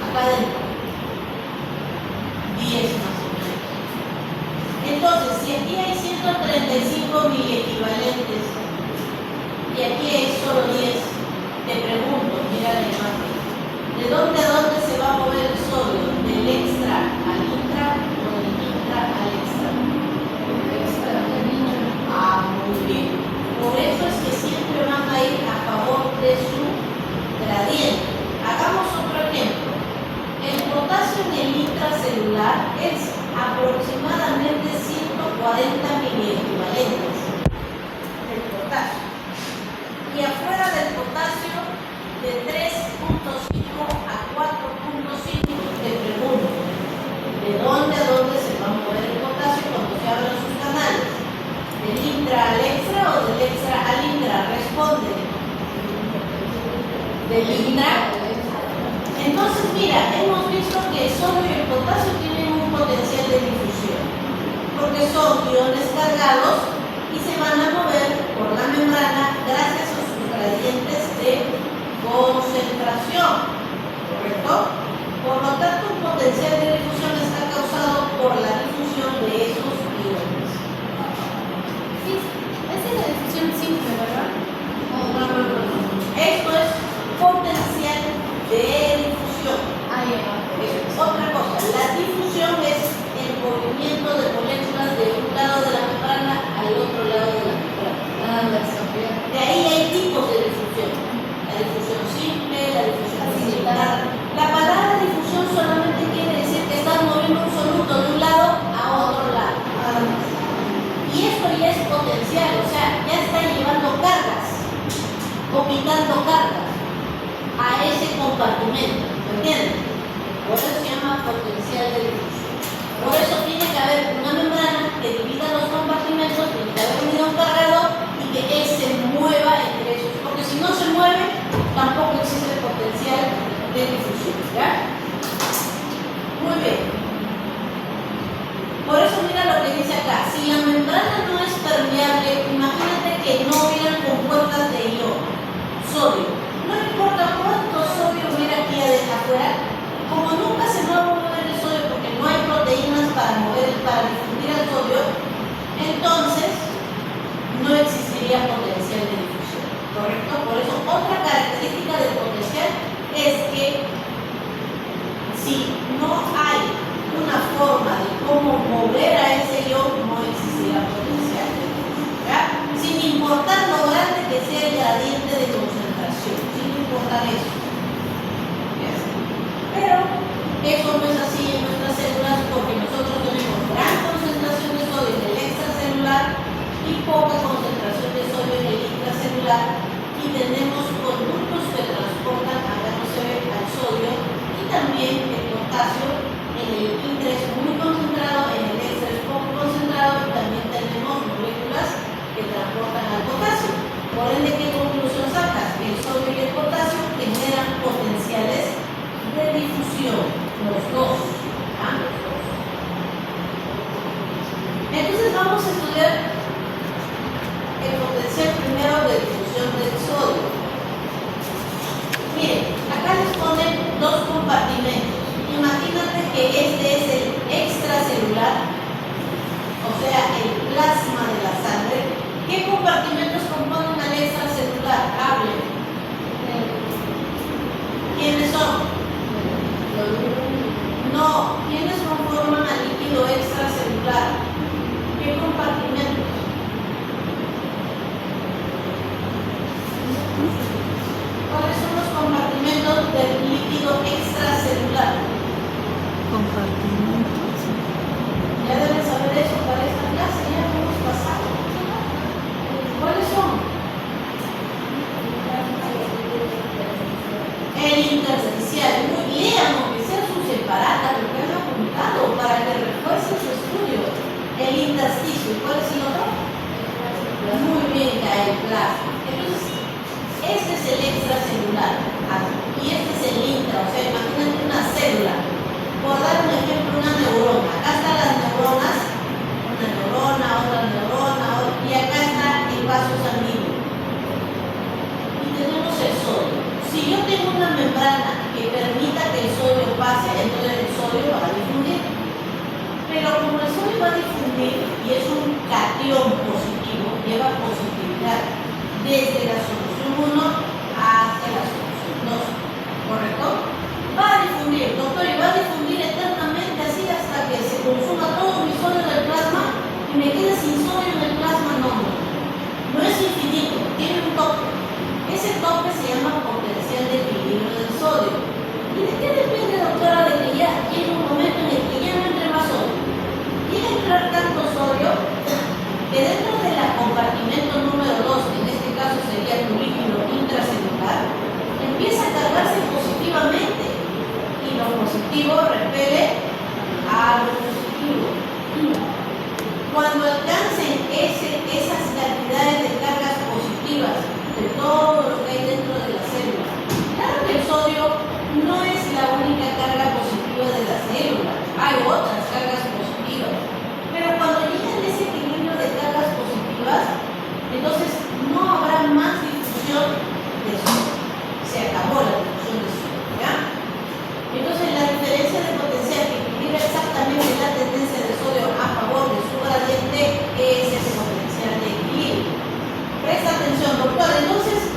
acá adentro. 10 más o menos. Entonces, si aquí hay 135 miliequivalentes y aquí hay solo 10, te pregunto, mira la imagen, ¿de dónde a dónde se va a mover el sodio? ¿Del extra al intra o del intra al extra? Muy bien. Por eso es que siempre van a ir a favor de su gradiente. Hagamos otro ejemplo. El potasio en el intracelular es aproximadamente 140 miliequivalentes del potasio. Y afuera del potasio, de 3.5 a 4.5, te pregunto, ¿de dónde a dónde se va a mover el potasio cuando se abran sus canales? ¿Del intra al extra o del extra al intra? Responde. ¿Del intra? Entonces, mira, hemos visto que el sodio y el potasio tienen un potencial de difusión, porque son iones cargados y se van a mover por la membrana gracias a sus gradientes de concentración, ¿correcto? Por lo tanto, un potencial de difusión está causado por la difusión de esos iones. Sí, esa es la difusión simple, ¿verdad? No. Esto es potencial de difusión. Es otra cosa. La difusión es el movimiento de moléculas de un lado de la membrana al otro lado de la membrana. De ahí hay tipos de difusión. La difusión simple, la difusión facilitada. La palabra difusión solamente quiere decir que estás moviendo un soluto de un lado a otro lado. Y esto ya es potencial, o sea, ya está llevando cargas o quitando cargas a ese compartimento, ¿me entiendes? Por eso se llama potencial de difusión. Por eso tiene que haber una membrana que divida los compartimentos, tiene que haber un ion cargado y que él se mueva entre esos, porque si no se mueve, tampoco existe potencial de difusión, ¿ya? Muy bien. Por eso mira lo que dice acá, si la membrana no es permeable, imagínate que no hubieran compuertas de ion, sodio. No importa cuánto sodio hubiera aquí afuera, como nunca se va a mover el sodio porque no hay proteínas para difundir el sodio, entonces no existiría potencial de difusión, ¿correcto? Por eso otra característica del potencial es que si no hay una forma de cómo mover a ese ion, no existirá potencial de difusión, ¿ya? Sin importar lo grande que sea el gradiente de concentración, sin importar eso. Pero eso no es así en nuestras células porque nosotros tenemos gran concentración de sodio en el extracelular y poca concentración de sodio en el intracelular y tenemos conductos que transportan, acá no se ve, al sodio y también el potasio en el intra es muy concentrado, en el extra es poco concentrado y también tenemos moléculas que transportan al potasio. Por ende, ¿qué conclusión sacas? El sodio y el potasio generan potenciales de difusión, los dos. ¿Ah? Los dos. Entonces vamos a estudiar el potencial primero de difusión del sodio. Miren, acá les ponen dos compartimentos. Imagínate que este es el extracelular, o sea, el plasma de la sangre. ¿Qué compartimentos componen al extracelular? Hablen. ¿Quiénes son? No, ¿quiénes conforman al líquido extracelular? ¿Qué compartimentos? ¿Cuáles son los compartimentos del líquido extracelular? Compartimentos. Ya deben saber eso para esta clase, ya lo hemos pasado. ¿Cuáles son? El intersticial. Muy bien, aunque sea su separata, lo que han apuntado para que refuerce su estudio. El intersticio. ¿Y cuál es el otro? Muy bien, el plasma. Entonces, este es el extracelular y este es el intra. O sea, imagínate difundir y es un catión positivo, lleva positividad desde la solución 1 hasta la solución 2, ¿correcto? Va a difundir, doctor, y va a difundir eternamente así hasta que se consuma todo mi sodio del plasma y me quede sin sodio en el plasma. No es infinito, tiene un tope. Ese tope se llama potencial de equilibrio del sodio. ¿Y de qué depende, doctora? De que ya llegue un momento en el que ya no entre más sodio. Llega a entrar tanto sodio que dentro del compartimento número 2, que en este caso sería tu líquido intracelular, empieza a cargarse positivamente y lo positivo repele a lo positivo. Cuando alcancen esas cantidades de cargas positivas de todo lo que hay dentro de la célula, claro que el sodio no es la única carga positiva de la célula, hay otras cargas positivas, pero cuando lleguen a ese equilibrio de cargas positivas, entonces no habrá más difusión de sodio, se acabó la difusión de sodio, ¿ya? Entonces la diferencia de potencial que equilibra exactamente la tendencia de sodio a favor de su gradiente es ese potencial de equilibrio. Presta atención, doctor. Entonces,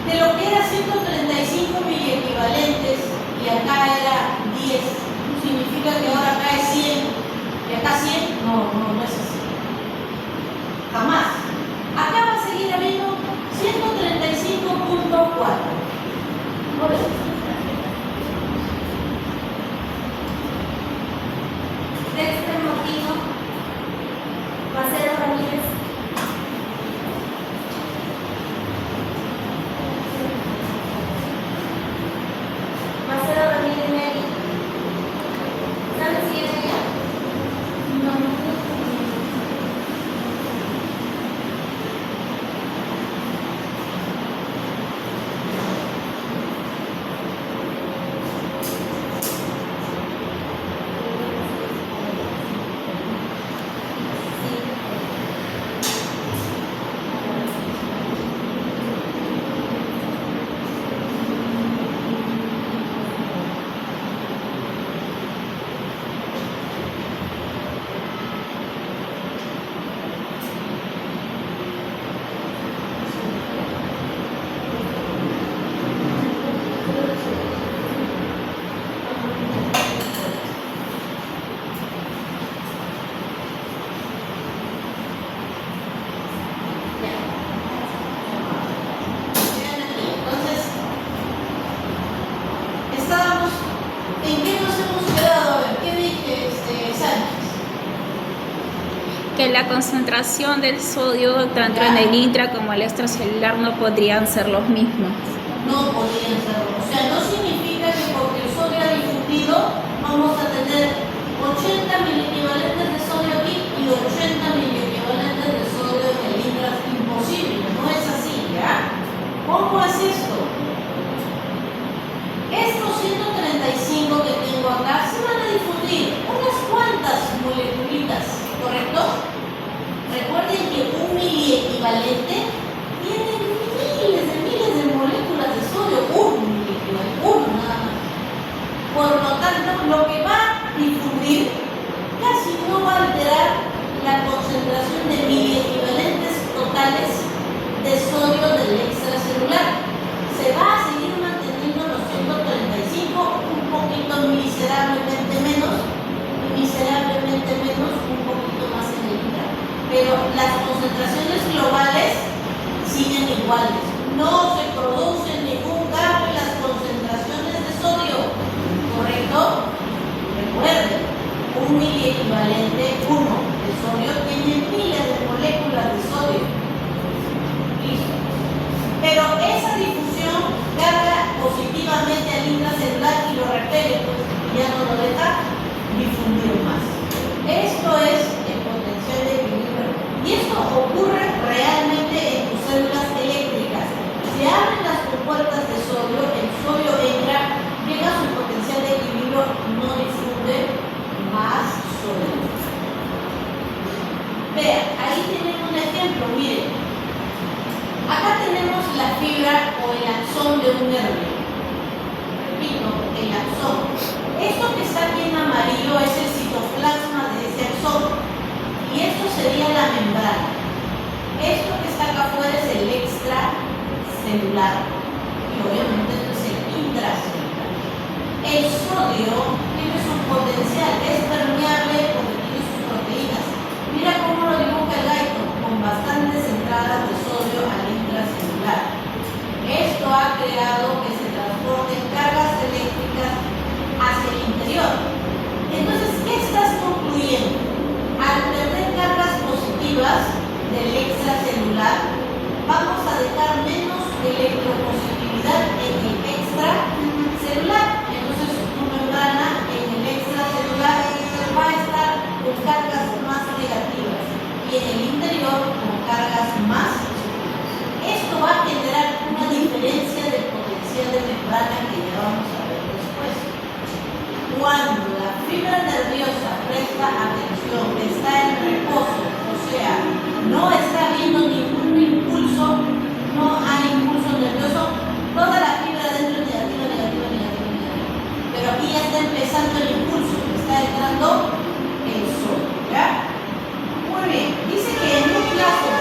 de lo que era 135 miliequivalentes y acá era 10, significa que ahora acá es 100 y acá 100, no es así. Jamás. Acá va a seguir habiendo 135.4. ¿No ves? Dexter Martino, Macedo Ramírez, Mary. ¿Sabes si es ella? No. Que la concentración del sodio tanto en el intra como el extracelular no podrían ser los mismos. No podrían serlo. O sea, no significa que porque el sodio ha difundido vamos a tener 80 miliequivalentes de sodio aquí y 80 miliequivalentes de sodio en el intra. Imposible, no es así, ¿ya? ¿Cómo es esto? Estos 135 que tengo acá se van a difundir unas cuantas moleculitas, ¿correcto? Recuerden que un miliequivalente tiene miles de moléculas de sodio, un miliequivalente, uno nada más. Por lo tanto, lo que va a difundir casi no va a alterar la concentración de miliequivalentes totales de sodio del extracelular. Se va a seguir manteniendo los 135, un poquito miserablemente menos, un poquito más en el intra. Pero las concentraciones globales siguen iguales. No se produce ningún cambio en las concentraciones de sodio, ¿correcto? Recuerden, un miliequivalente 1 de sodio tiene miles de moléculas de sodio. Listo. Pero esa difusión carga positivamente al intracelular y lo repele, pues ya no lo deja difundir más. Esto es el potencial de equilibrio. Y esto ocurre realmente en tus células eléctricas. Se abren las compuertas de sodio, el sodio entra, llega a su potencial de equilibrio, no difunde más sodio. Vean, ahí tienen un ejemplo, miren. Acá tenemos la fibra o el axón de un nervio. Repito, el axón. Esto que está aquí en la celular y obviamente esto es el intracelular. El sodio tiene su potencial, es permeable porque tiene sus proteínas. Mira cómo lo dibuja el gaito, con bastantes entradas de sodio al intracelular. Esto ha creado que se transporten cargas eléctricas hacia el interior. Entonces, ¿qué estás concluyendo? Al perder cargas positivas del extracelular, vamos a dejar menos electropositividad en el extracelular. Entonces, tu membrana en el extracelular va a estar con cargas más negativas y en el interior con cargas más positivas. Esto va a generar una diferencia de potencial de membrana que ya vamos a ver después. Cuando la fibra nerviosa presta atención, está en reposo, o sea, no está viendo ningún impulso, no hay impulso nervioso, toda la fibra dentro es negativa, negativa, negativa, negativa. Pero aquí ya está empezando el impulso, está entrando el sol, ¿ya? Muy bien, dice que en un plazo,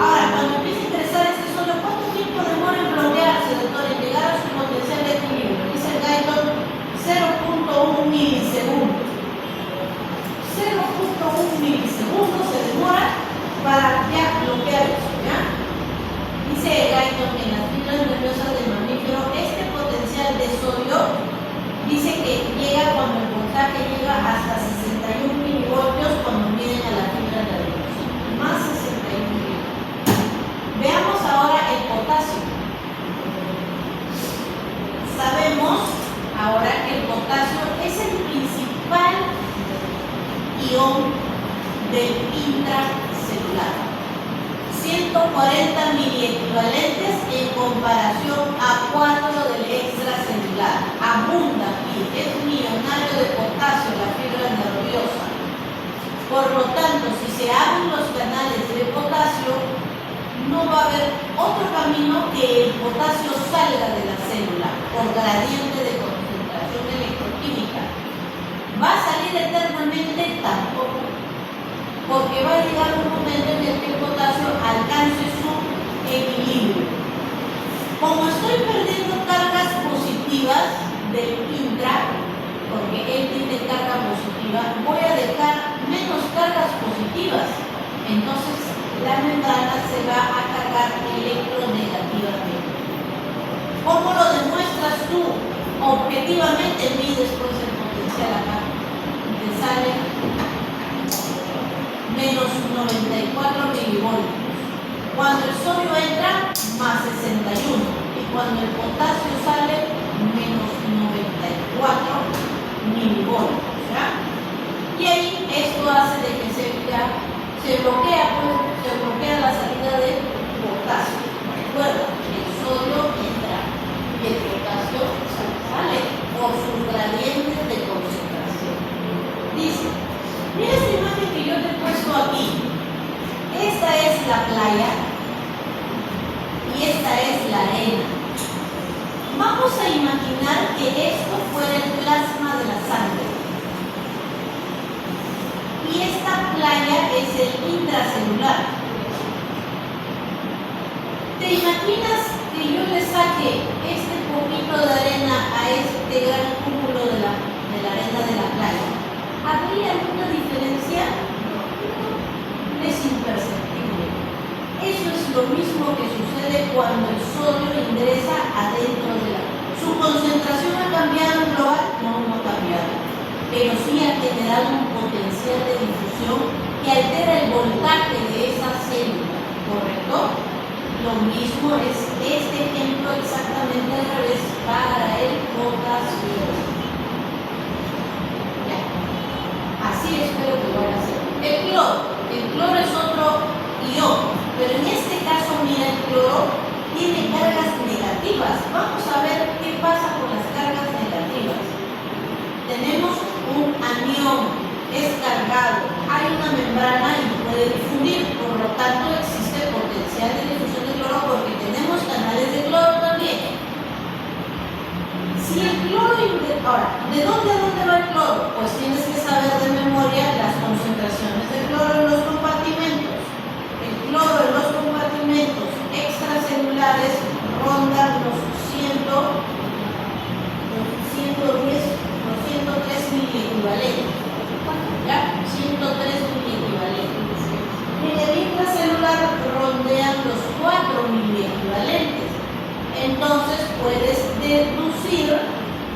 ahora cuando empieza a ingresar este sodio, ¿cuánto tiempo demora en bloquearse, doctor, en llegar a su potencial de equilibrio? Dice el Guyton, 0.1 milisegundos. 0.1 milisegundos se demora para ya bloquear eso, ¿ya? Dice Guyton que en las fibras nerviosas del mamífero este potencial de sodio dice que llega cuando el voltaje llega hasta 61 milivoltios cuando miden a la fibra nerviosa, más 61 milivoltios. Veamos ahora el potasio. Sabemos ahora que el potasio es el principal ion del intracelular. 140 miliequivalentes en comparación a 4 del extracelular. Abunda aquí, es millonario de potasio la fibra nerviosa. Por lo tanto, si se abren los canales de potasio, no va a haber otro camino que el potasio salga de la célula por gradiente de concentración electroquímica. ¿Va a salir eternamente? Tampoco, porque va a llegar un momento en el que el potasio alcance su equilibrio. Como estoy perdiendo cargas positivas del intra, porque él tiene carga positiva, voy a dejar menos cargas positivas. Entonces, la membrana se va a cargar electronegativamente. ¿Cómo lo demuestras tú? Objetivamente mides pues el potencial acá. Te sale menos 94 milivoltios. Cuando el sodio entra, más 61. Y cuando el potasio sale, menos 94 milivoltios. ¿Ya? Y ahí esto hace de que se bloquea la salida de potasio. Recuerda, el sodio entra y el potasio sale por sus gradientes de concentración. Dice, mira esta imagen que yo te he puesto aquí. Esta es la playa y esta es la arena. Vamos a imaginar que esto fuera el plasma de la sangre. Y esta playa es el intracelular. ¿Te imaginas que yo le saque este poquito de arena a este gran cúmulo de la arena de la playa? ¿Habría alguna diferencia? No, es imperceptible. Eso es lo mismo que sucede cuando el sodio ingresa adentro de la... ¿Su concentración ha cambiado en global? No, no ha cambiado. Pero sí ha generado un potencial de difusión que altera el voltaje de esa célula, ¿correcto? Lo mismo es este ejemplo exactamente al revés para el potasio. Ya. Así espero que lo haga hacer. El cloro es otro ion, pero en este caso, mira, el cloro tiene cargas negativas. Vamos a ver qué pasa con las cargas negativas. Tenemos un anión, es cargado, hay una membrana y puede difundir, por lo tanto existe potencial de difusión de cloro porque tenemos canales de cloro también. Si el cloro, ahora, ¿de dónde a dónde va el cloro? Pues tienes que saber de memoria las concentraciones de cloro en los compartimentos. El cloro en los compartimentos extracelulares ronda los 103 miliequivalentes. ¿Ya? 103 miliequivalentes. En el intracelular rondean los 4 miliequivalentes. Entonces puedes deducir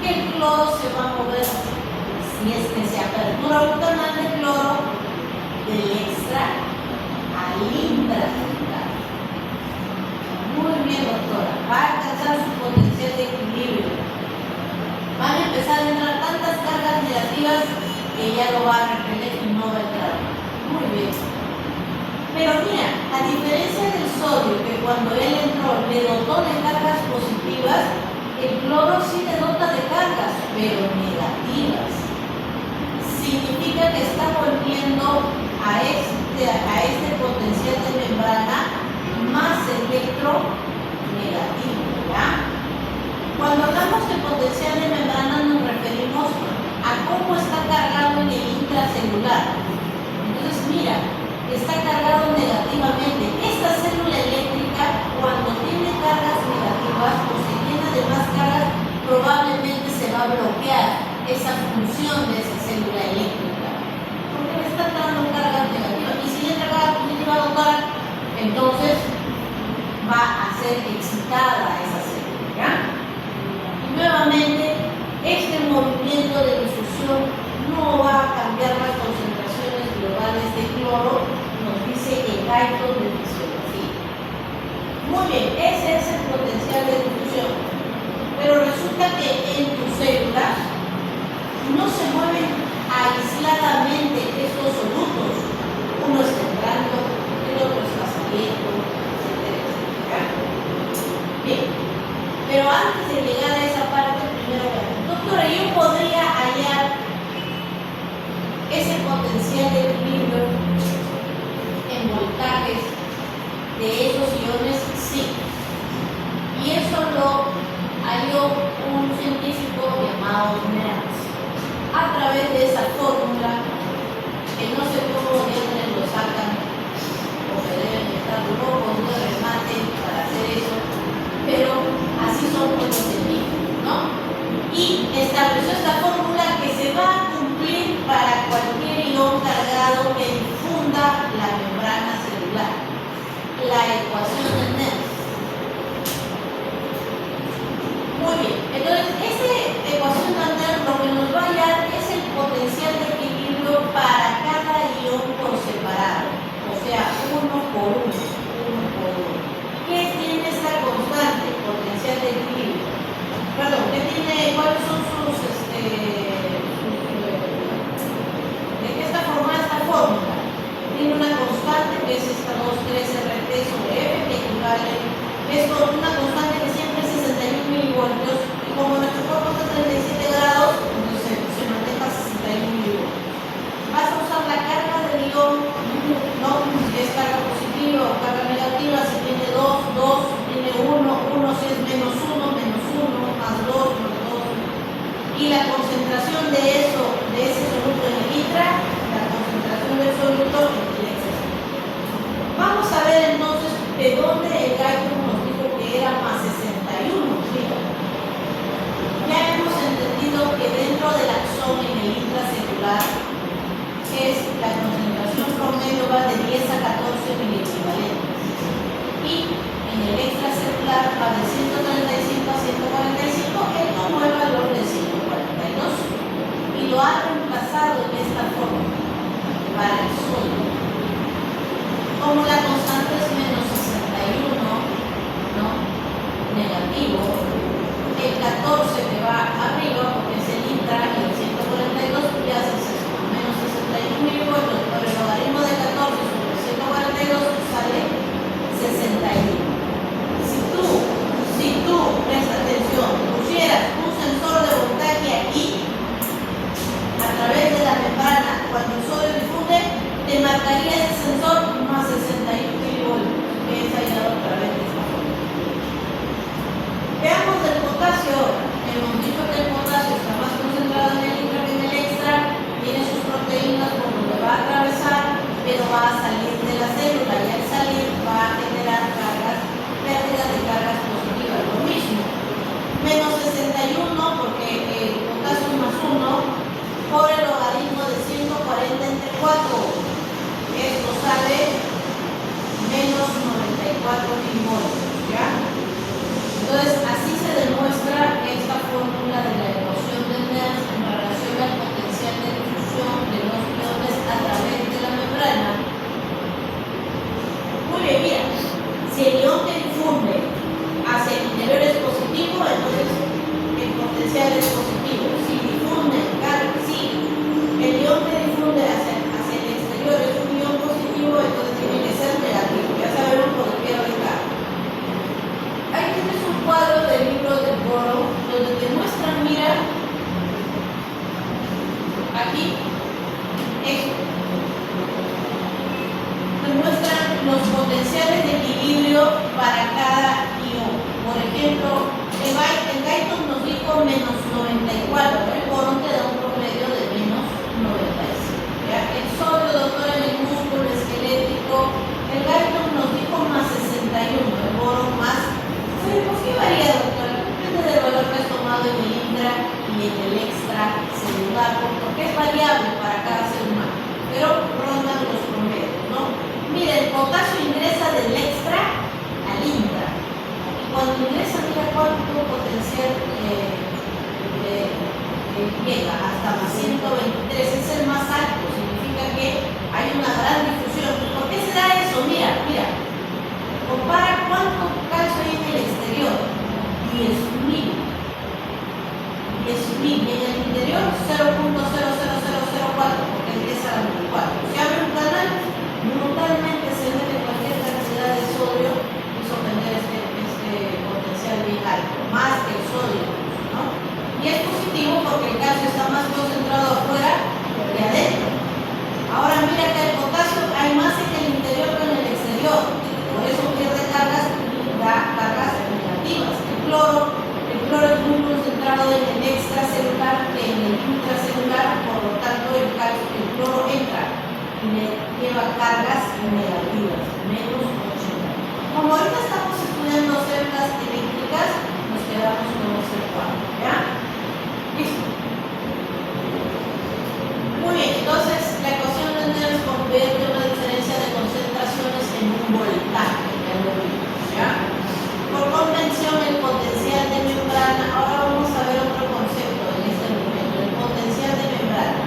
que el cloro se va a mover, si es que se apertura un canal de cloro, del extra al intracelular. Muy bien, doctora. Va a alcanzar su potencial de equilibrio. Van a empezar a entrar tantas cargas negativas que ya lo va a repeler y no va a entrar. Muy bien. Pero mira, a diferencia del sodio, que cuando él entró le dotó de cargas positivas, el cloro sí le dota de cargas, pero negativas. Significa que está volviendo a este potencial de membrana más electronegativo, ¿ya? Cuando hablamos de potencial de membrana nos referimos a cómo está cargado en el intracelular. Entonces, mira, está cargado negativamente. Esta célula eléctrica, cuando tiene cargas negativas o se llena de más cargas, probablemente se va a bloquear esa función de esa célula eléctrica, porque le está dando cargas negativas. Y si le entra carga positiva, doctora, entonces va a ser excitada esa célula, ¿ya? Y nuevamente, este movimiento de difusión no va a cambiar las concentraciones globales de cloro, nos dice el Guyton de fisiología. Muy bien, ese es el potencial de difusión. Pero resulta que en tus células no se mueven aisladamente estos solutos. Uno está entrando, el otro está saliendo, etcétera, etcétera. Bien, pero antes de llegar a esa parte, primero, doctora, yo podría hallar ese potencial de equilibrio en voltajes de esos iones, sí. Y eso lo halló un científico llamado Nernst a través de esa fórmula que no sé cómo lo sacan, o que deben estar locos de remate para hacer eso, pero así son los científicos, ¿no? Y estableció esta fórmula que se va a cumplir para cualquier ion cargado que difunda la membrana celular, la ecuación de Nernst. Muy bien, entonces esta ecuación de Nernst lo que nos va a hallar es el potencial de equilibrio para cada ion por separado, o sea, uno por uno. ¿Qué tiene esta constante, potencial de equilibrio? Perdón, ¿cuáles son de qué está formada esta fórmula? Tiene una constante que es esta 2,3 RT sobre F, que equivale, es una constante que siempre es 61 milivoltios, y como nuestro cuerpo está a 37 grados, entonces se mantiene a 61 milivoltios. Vas a usar la carga del ion, ¿no? Si es carga positiva o carga negativa, si tiene 2, si tiene 1, si es menos 1, más 2, más 2. Y la concentración de ese soluto en el intra, la concentración del soluto en el extra. Vamos a ver entonces de dónde el Guyton nos dijo que era más 61. Mira, ya hemos entendido que dentro del axón en el intracelular la concentración promedio va de 10 a 14 miliequivalentes. Y en el extracelular va de 135 a 145, él tomó el valor de 142 y lo ha reemplazado en esta forma para el sodio. Como la constante es menos 61, milimoles, ¿ya? Entonces, así se demuestra esta fórmula de la ecuación de Nernst en relación al potencial de difusión de los iones a través de la membrana. Muy bien, mira, si el ion que difunde hacia el interior es positivo, entonces el potencial es positivo. Si difunde, si el ion que difunde hacia el exterior es un ion positivo, entonces tiene que ser negativo. Ya sabemos por qué ahorita. Ahí tienes un cuadro del libro de Bohr donde te muestran, mira, aquí, esto. Te muestran los potenciales de equilibrio para cada ion. Por ejemplo, el Guyton nos dijo menos 94, el boron te da un promedio de menos 95. ¿Ya? El sodio, doctora, en el músculo esquelético, el Guyton nos dijo más 61, el boron más. ¿Por qué varía, doctora? Depende del valor que has tomado en el intra y en el extracelular, porque es variable para cada ser humano, pero rondan los promedios, ¿no? Mira, el potasio ingresa del extra al intra. Y cuando ingresa, mira cuánto potencial llega, hasta más 123, es el más alto, significa que hay una gran difusión. ¿Por qué se da eso? Mira, compara cuánto calcio hay en el exterior, 10.000. 10.000, y en el interior 0.00004, porque empieza a 24. Se abre un canal, brutalmente se mete cualquier cantidad de sodio y sostener este potencial bien alto, más que el sodio, ¿no? Y es positivo porque el calcio está más concentrado afuera que adentro. Ahora mira que el potasio hay más en el interior que en el exterior, por eso pierde cargas y da cargas negativas. El cloro es muy concentrado en el extracelular que en el intracelular, por lo tanto el cloro entra y le lleva cargas negativas, menos 80. Como ahorita estamos estudiando células eléctricas, nos quedamos con ese cuadro, ¿ya? Listo. Muy bien, entonces la ecuación de Nernst convierte una diferencia de concentraciones en un voltaje, ¿ya? Por convención, el potencial de membrana, ahora vamos a ver otro concepto en este momento, el potencial de membrana.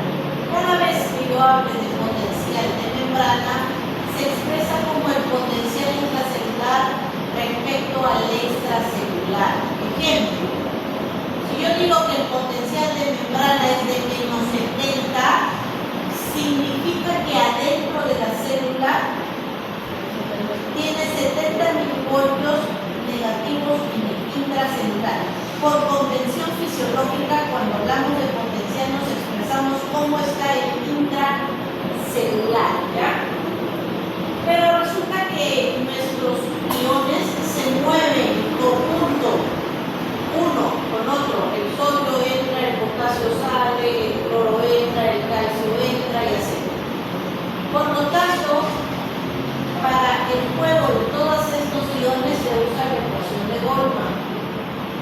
Cada vez que yo hable de potencial de membrana, se expresa como el potencial intracelular respecto al extracelular. Ejemplo, si yo digo que el potencial de membrana es de menos 70, significa que adentro de la célula tiene 70 milivoltios negativos en el intracelular. Por convención fisiológica, cuando hablamos de potencial nos expresamos cómo está el intracelular, ¿ya? Pero resulta que nuestros iones se mueven conjunto uno con otro. El sodio entra, el potasio sale, el cloro entra, el calcio entra y así. Por lo tanto, para el juego de todos estos iones se usa la ecuación de Goldman.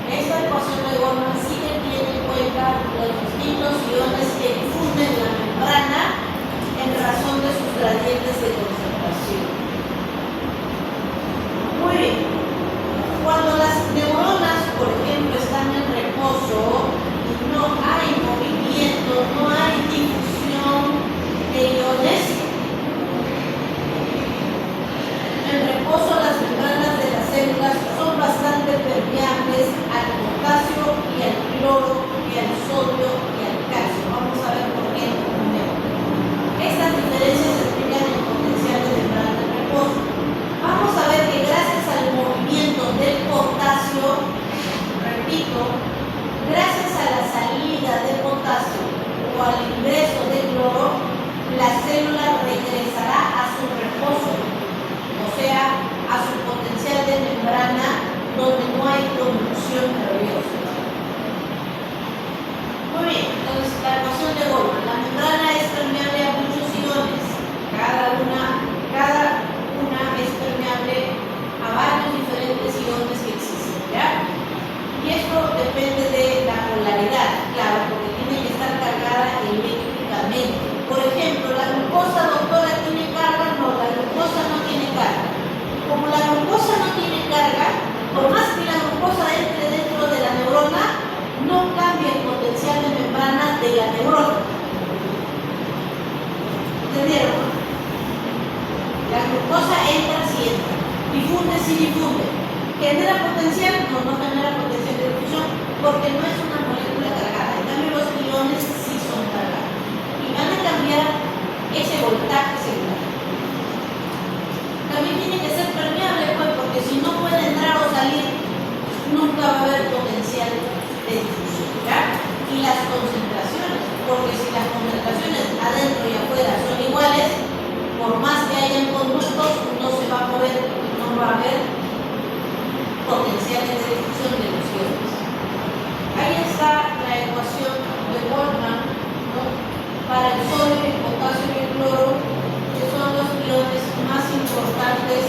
Esta ecuación de Goldman sí que tiene en cuenta los distintos iones que difunden la membrana en razón de sus gradientes de concentración. ¿Genera potencial? No, no genera potencial de difusión porque no es una molécula cargada. En cambio, los iones sí son cargados y van a cambiar ese voltaje celular. También tiene que ser permeable, pues, porque si no puede entrar o salir, nunca va a haber potencial de difusión. ¿Ya? Y las concentraciones, porque si las concentraciones adentro y afuera son iguales, por más que hayan conductos, no se va a poder, no va a haber potenciales de difusión de los iones. Ahí está la ecuación de Boltzmann, ¿no? Para el sodio, el potasio y el cloro, que son los iones más importantes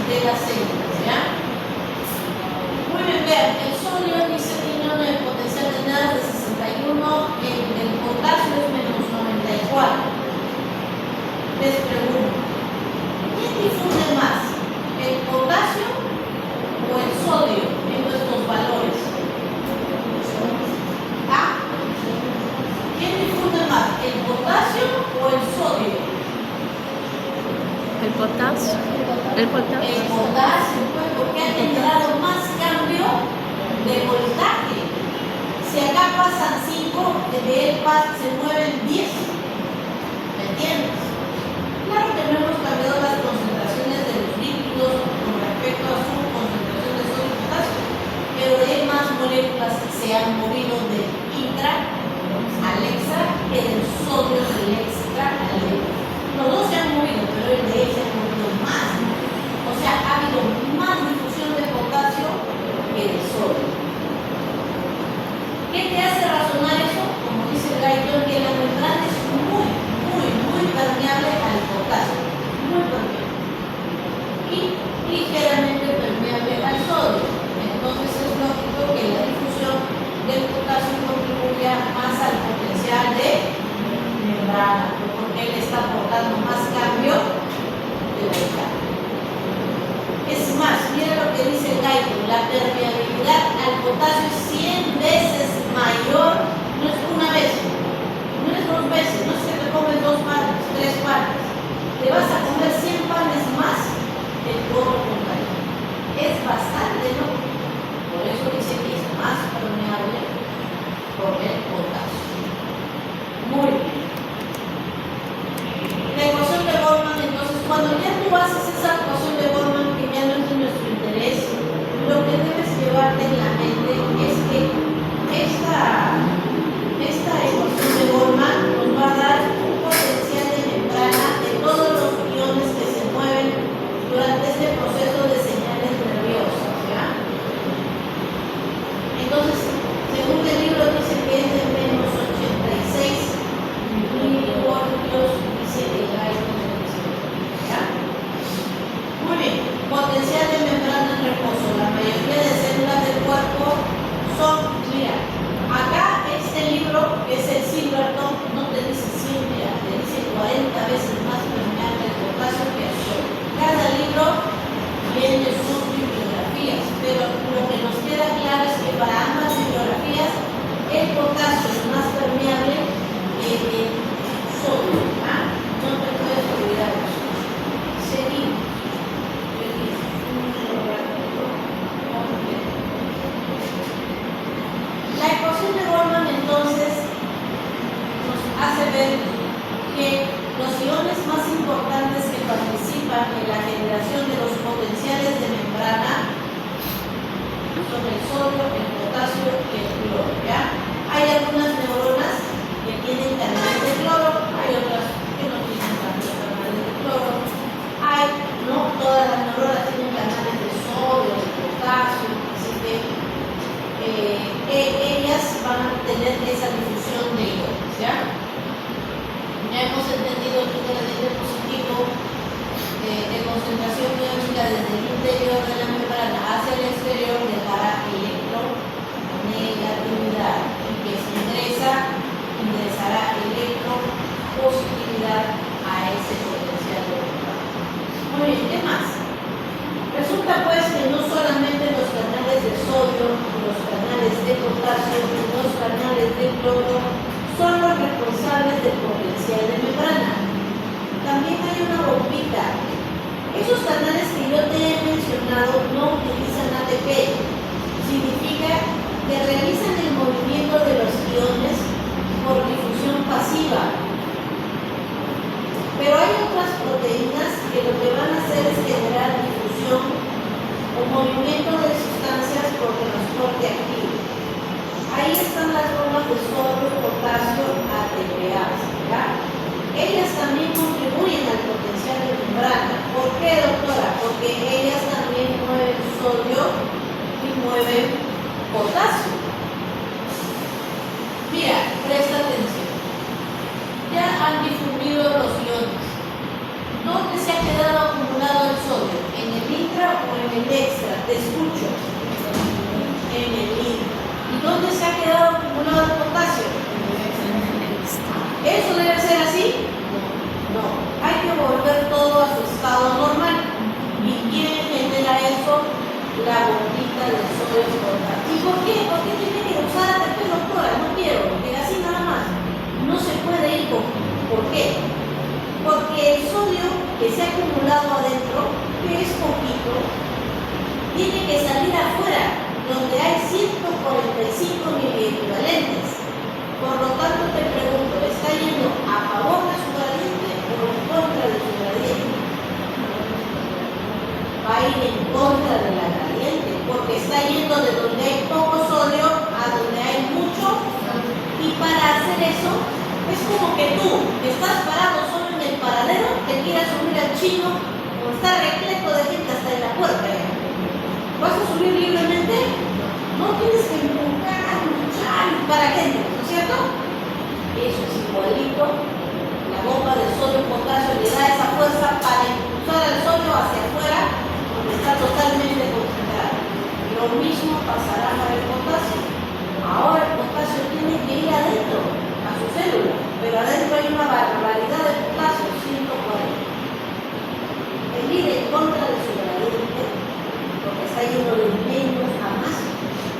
de las células, ¿ya? Muy bien, vean, el sodio dice que tiene un potencial de nada de 61, el potasio es menos 94. Les pregunto, ¿quién difunde más? ¿El potasio o el sodio en nuestros valores? ¿Ah? ¿Quién difunde más? ¿El potasio o el sodio? El potasio. El potasio. El potasio, pues, porque ha generado más cambio de voltaje. Si acá pasan 5, de él se mueven 10. ¿Me entiendes? Claro que no hemos cambiado las concentraciones de los líquidos con respecto a su concentración de sodio y potasio, pero de más moléculas se han movido del intra al extra que del sodio del extra al extra. Los dos se han movido, pero el de él se ha movido más. O sea, ha habido más difusión de potasio que de sodio. ¿Qué te hace razonar eso? Como dice Guyton, que la membrana es muy permeable al potasio, muy permeable, y ligeramente permeable al sodio. Entonces es lógico que la difusión del potasio contribuya más al potencial de membrana, porque él está aportando más cambio de voltaje. Es más, mira lo que dice Guyton, la permeabilidad al potasio es 100 veces mayor, no es una vez, no es 2 veces, no es que te comes 2 panes, 3 panes, te vas a comer 100 panes más que el otro compañero. Es bastante, ¿no? Por eso dice que es más permeable por el potasio. Muy bien. La ecuación de Boltzmann, entonces, cuando ya tú haces esa ecuación de Boltzmann, que ya no es de nuestro interés, lo que debes llevarte en la mente es que esta ecuación de Boltzmann nos va a dar un potencial de membrana de todos los iones que se mueven durante este proceso de señales nerviosas, ¿ya? Entonces, según el libro dice que es de menos 86 milivoltios, dice el Guyton, ¿ya? Muy bien, potencial de membrana en reposo. La mayoría de células del cuerpo son, mira, acá este libro, que es el Silverton, no te dice 100, mira, te dice 40 veces más permeable el potasio que el sodio. Cada libro tiene sus bibliografías, pero lo que nos queda claro es que para ambas bibliografías el potasio es más permeable que el sodio. ¿Ah? No te puedes olvidar de eso. Seguimos. La ecuación de Boltzmann entonces nos hace ver que los iones más importantes que participan en la generación de los potenciales de membrana son el sodio, el potasio y el cloro, ¿ya? Hay algunas neuronas que tienen canales de cloro, hay otras que no tienen tantos canales de cloro, no todas las neuronas tienen canales de sodio, de potasio, así que ellas van a tener esa difusión de iones, ¿ya? Ya hemos entendido que el gradiente positivo de concentración iónica desde el interior de la membrana hacia el exterior dejará electronegatividad y que si ingresará electropositividad a ese potencial de membrana. Muy bien, ¿qué más? Resulta pues que no solamente los canales de sodio, los canales de potasio y los canales de cloro son los responsables del potencial de membrana. También hay una bombita. Esos canales que yo te he mencionado no utilizan ATP. Significa que realizan el movimiento de los iones por difusión pasiva. Pero hay otras proteínas que lo que van a hacer es generar difusión o movimiento de sustancias por transporte activo. Ahí están las bombas de sodio, potasio, ATPase, ¿ya? Ellas también contribuyen al potencial de membrana. ¿Por qué, doctora? Porque ellas también mueven sodio y mueven potasio. Mira, presta atención. Ya han difundido los iones. ¿Dónde se ha quedado acumulado el sodio? ¿En el intra o en el extra? Te escucho. En el intra. ¿Y dónde se ha quedado acumulado el potasio? ¿Eso debe ser así? No. Hay que volver todo a su estado normal. ¿Y quién genera eso? La bombita del sodio y potasio. ¿Y por qué? ¿Por qué tiene que usar ATP, doctora? No quiero, que así nada más. No se puede ir con. ¿Por qué? Porque el sodio que se ha acumulado adentro, que es poquito, tiene que salir afuera, donde hay 145 miliequivalentes. Por lo tanto, te pregunto, ¿está yendo a favor de su gradiente o en contra de su gradiente? Va a ir en contra de la gradiente, porque está yendo de donde hay poco sodio a donde hay mucho. Y para hacer eso, es como que tú estás parado solo en el paradero, te quieras subir al chino, o está repleto de gente hasta en la puerta. ¿Vas a subir libremente? No tienes que empujar, luchar para gente, ¿no es cierto? Eso es igualito. La bomba de sodio y potasio le da esa fuerza para impulsar al sodio hacia afuera, donde está totalmente concentrado. Lo mismo pasará para el potasio. Ahora el potasio tiene que ir adentro, a su célula, pero adentro hay una barbaridad de potasio, 140. El ir en contra de su gradiente, porque está yendo de menos a más.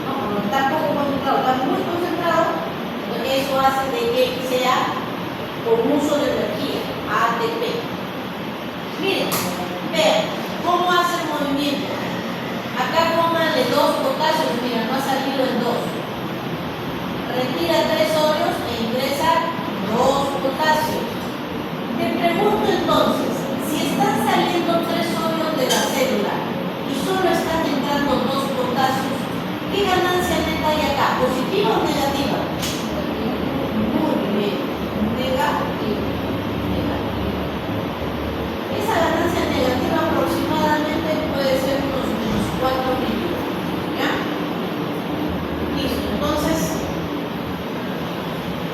No, está poco concentrado, está muy concentrado, entonces eso hace de que sea con uso de energía, ATP. Miren, vean, ¿cómo hace el movimiento? Acá pónganle 2 potasios, mira, no ha salido en 2. Retira 3 sodios e ingresa 2 potasios. Te pregunto entonces, si están saliendo 3 sodios de la célula y solo están entrando 2 potasios, ¿qué ganancia neta hay acá? ¿Positiva o negativa? Muy bien. Negativa. Esa ganancia negativa aproximadamente puede ser unos menos 4 milímetros. ¿Ya? Listo. Entonces,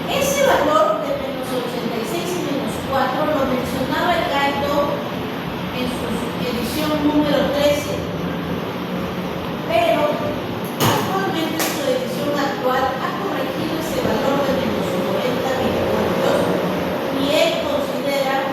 ese valor de menos 86 y menos 4 lo mencionaba el Gaito en su edición número 13. Pero actualmente en su edición actual ha corregido ese valor de menos 90 milivoltios y él considera,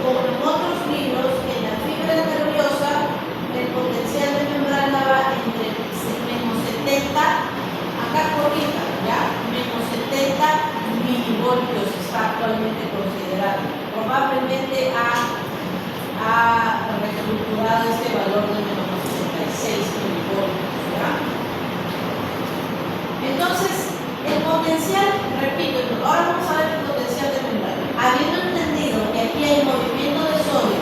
como en otros libros, que en la fibra nerviosa el potencial de membrana va entre menos 70, acá corrija, ¿ya? Menos 70 milivoltios está actualmente considerado. Probablemente ha reestructurado este valor de menos 86 milivoltios. ¿Ya? Entonces, el potencial, repito, ahora vamos a ver el potencial de membrana. Habiendo entendido que aquí hay movimiento de sodio,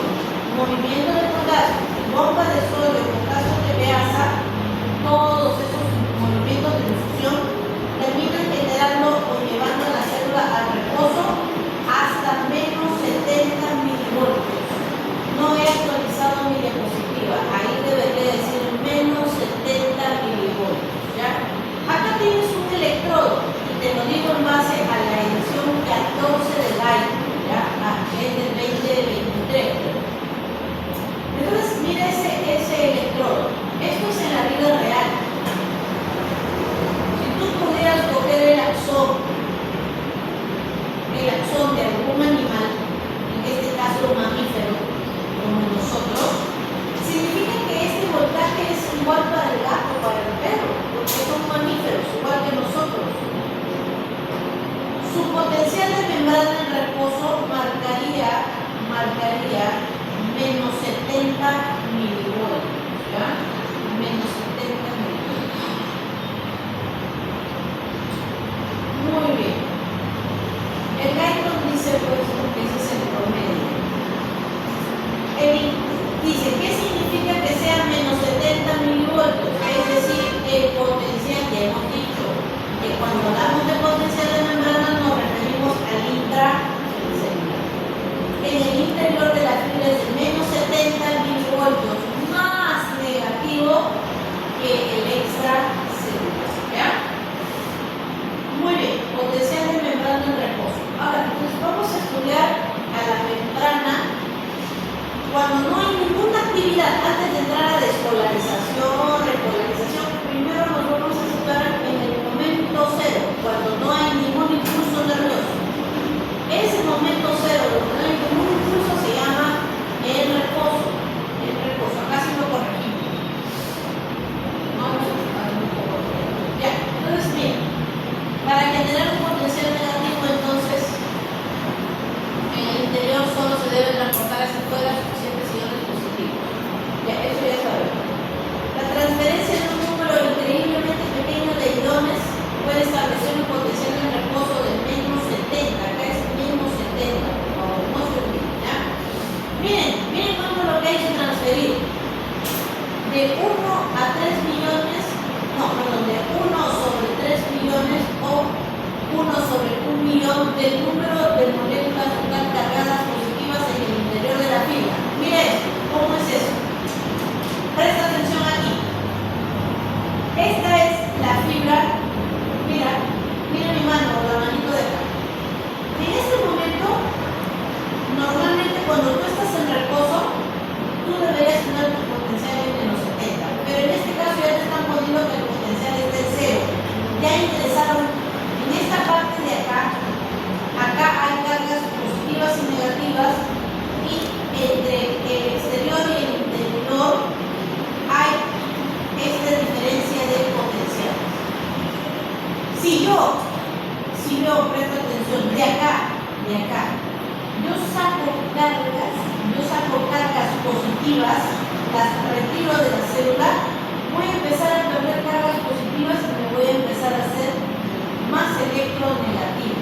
movimiento de potasio, bomba de sodio, potasio de beasa, todos esos movimientos de difusión terminan generando o llevando a la célula al reposo hasta menos 70 milivoltios. No he actualizado mi diapositiva, ahí debería decir menos 70 milivoltios. ¿Ya? Acá tienes un electrodo y te lo digo en base a la edición 14 del año, ¿ya? Que es del 2023. Entonces, mira ese electrodo. Esto es en la vida real. Si tú pudieras coger el axón de algún animal, en este caso mamífero, como nosotros, significa que este voltaje es igual para el gato, para el perro, porque son mamíferos, igual que nosotros. Su potencial de membrana en reposo marcaría menos 70 milivoltios, ¿ya? Menos 70 potencial de membrana en reposo. Ahora, entonces vamos a estudiar a la membrana cuando no hay ninguna actividad, antes de entrar a despolarización, repolarización. Primero nos vamos a situar en el momento cero, cuando no hay ningún impulso nervioso. Ese momento cero, donde no hay ningún impulso, se llama el reposo. El reposo, acá sí lo corregimos. Ya, entonces bien, para generar un potencial negativo, entonces en el interior solo se deben transportar hacia afuera suficientes iones positivos. Ya, eso ya sabemos. La transferencia de un número increíblemente pequeño de iones puede establecer un potencial de reposo de menos 70. Acá es menos 70, por favor, no se olviden, ¿ya? Miren cuánto es lo que hay que transferir. De 1 a 3 millones, no, perdón, de 1 sobre 3 millones o 1 sobre 1 millón del número de moléculas total cargadas positivas en el interior de la fibra. Mira esto, ¿cómo es eso? Presta atención aquí. Esta es la fibra, mira mi mano, la manito de acá. En este momento, normalmente cuando tú estás en reposo, tú deberías tener tu potencial en menos 70, pero en este caso ya te están poniendo que el potencial es de 0. Ya ingresaron en esta parte de acá hay cargas positivas y negativas, y entre el exterior y el interior hay esta diferencia de potencial. Si yo, presto atención, de acá, yo saco cargas positivas, las retiro de la célula, voy a empezar a perder cargas positivas y me voy a empezar a hacer más electronegativo.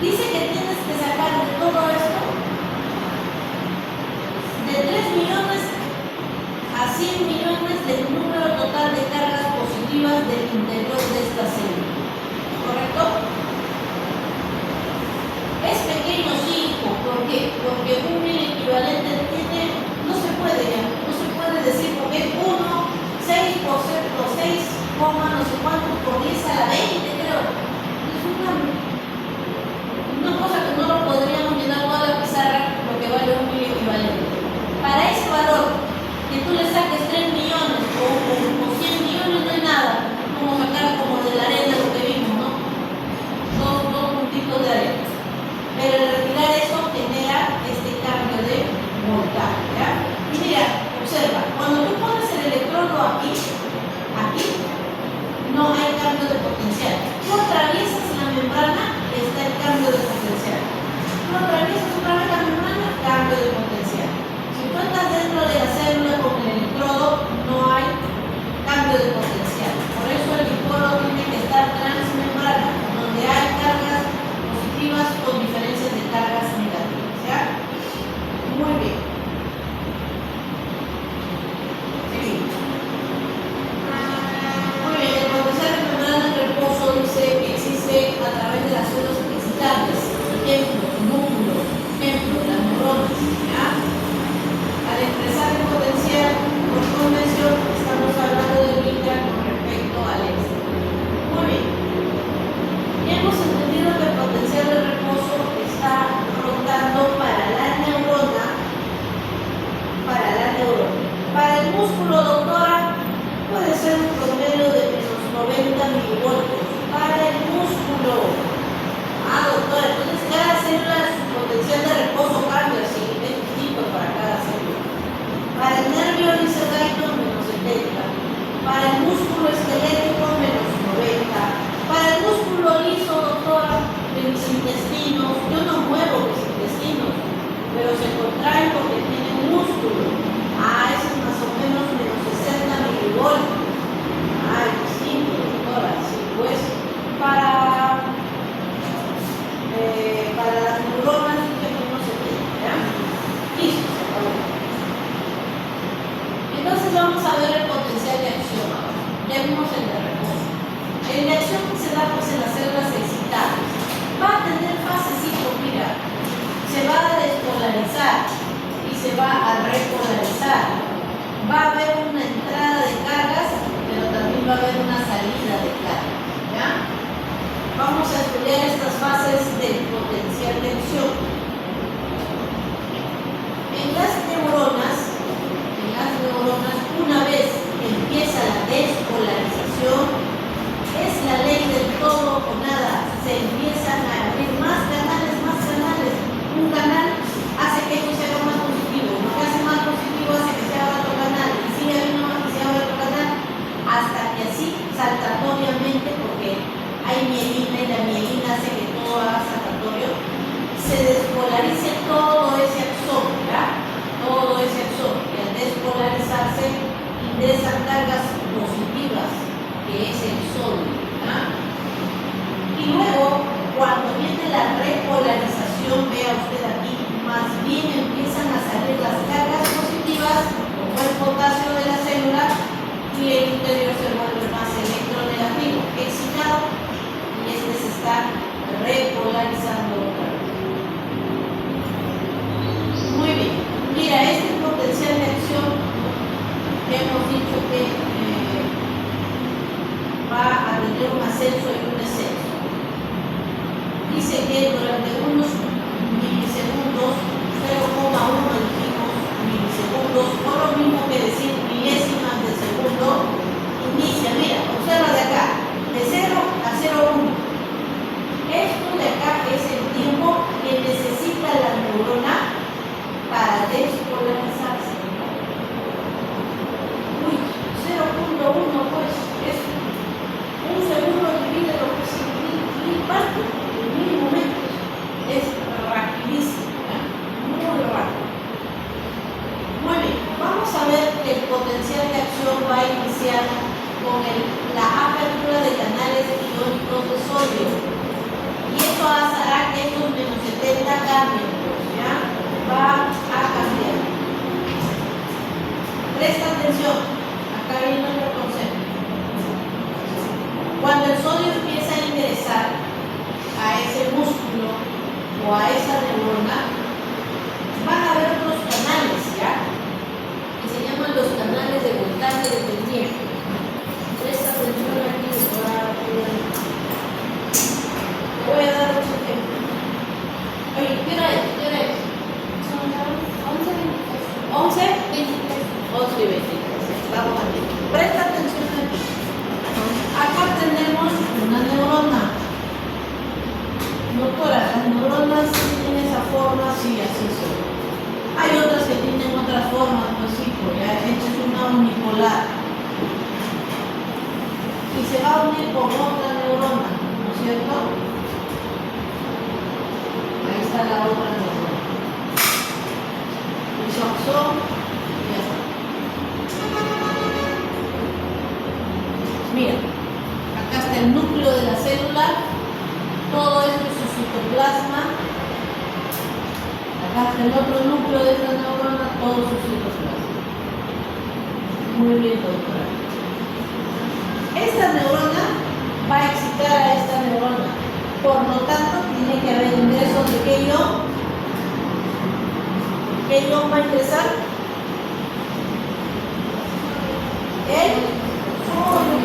Dice que tienes que sacar de todo esto de 3 millones a 100 millones del número total de cargas positivas del interior de esta célula. ¿Correcto? Es pequeño, sí. ¿Por qué? Porque un mil equivalente no se puede decir, porque es 1, 6 por 6, no sé cuánto por 10 a la 20, creo. Es una cosa que no lo podríamos llenar toda la pizarra, lo que vale un mil equivalente. Para ese valor, que tú le saques 3 millones o 100 millones, no es nada. Vamos a sacar como de la arena lo que vimos, ¿no? Dos puntitos de arena. Pero al retirar eso genera este cambio de voltaje, ¿ya? Y mira, observa, cuando tú pones el electrodo aquí, no hay cambio de potencial. Tú atraviesas la membrana, está el cambio de potencial. Tú atraviesas otra vez la membrana, cambio de potencial. Si tú estás dentro de la célula con el electrodo, no hay cambio de potencial. Por eso el dipolo tiene que estar transmembrana, donde hay cargas positivas con diferencias de cargas negativas, ¿ya? Muy bien. Seguimos. Muy bien, el potencial de membrana en reposo dice que existe a través de las células excitantes, ejemplo, núcleos, ejemplo, las neuronas, ¿ya? Al expresar el potencial por convención, estamos hablando del intra con respecto al extra. Muy bien. Ya hemos entendido que el potencial de reposo está rotando para la neurona. Para el músculo, doctora, puede ser un promedio de menos 90 milivoltios. Para el músculo. Doctora, entonces cada célula, su potencial de reposo cambia, así, es distinto para cada célula. Para el nervio dice Guyton, menos 70. Para el músculo esquelético, menos 90. Para el músculo liso, doctora, de mis intestinos, yo no muevo mis intestinos, pero se contraen porque tienen músculo. Ese es más o menos menos 60 milivoltios. Es distinto, doctora, sí, pues. Para las neuronas, no se tiene, ¿ya? Listo, se acabó. Entonces vamos a ver el potencial de acción ahora. Ya vimos el de reposo. El de acción que se da pues en las células excitadas. Va a tener fasecito, mira. Se va a despolarizar y se va a repolarizar. todo haga sacatorio, se despolarice todo ese axón, ¿ya? Todo ese axón. Y al despolarizarse ingresan cargas positivas, que es el sodio, ¿ya? Y luego, cuando viene la repolarización, vea usted aquí, más bien empiezan a salir las cargas positivas, como el potasio de la célula, y el interior se vuelve más electronegativo, excitado, y este se está repolarizando otra vez. Muy bien, mira, este potencial de acción hemos dicho que va a tener un ascenso y un descenso. Dice que durante unos milisegundos, 0,1 dijimos milisegundos, o lo mismo que decir milésimas de segundo, inicia, mira, observa de acá, de 0 a 0,1. Esto de acá es el tiempo que necesita la neurona para despolarizarse. Uy, 0,1 pues es un segundo divide lo que es mil partes, en 1000 momentos. Es rapidísimo, ¿eh? Muy rápido. Muy bien, vamos a ver que el potencial de acción va a iniciar con la apertura de canales iónicos de sodio. Y eso hará que estos menos 70 cambien, ¿ya? Va a cambiar. Presta atención, acá viene otro concepto. Cuando el sodio empieza a ingresar a ese músculo o a esa neurona, van a haber otros canales, ¿ya? Que se llaman los canales de voltaje dependiente. Presta atención aquí, te voy a dar otro ejemplo. Oye, ¿qué hora es? ¿Qué hora es? Son las 11:23. 11, 23. 11 y 23. Estamos aquí. Presta atención aquí. Acá tenemos una neurona. Doctora, las neuronas tienen esa forma, sí, así son. Hay otras que tienen otras formas, pues sí, porque esta es una unipolar. Y se va a unir con otra neurona, ¿no es cierto? Ahí está la otra neurona. Y son, y ya está. Mira, acá está el núcleo de la célula, todo esto es su citoplasma. Acá está el otro núcleo de esta neurona, todo su citoplasma. Muy bien, doctora. Esta neurona va a excitar a esta neurona. Por lo tanto, tiene que haber ingreso de qué ion. ¿Qué ion va a ingresar? El sodio.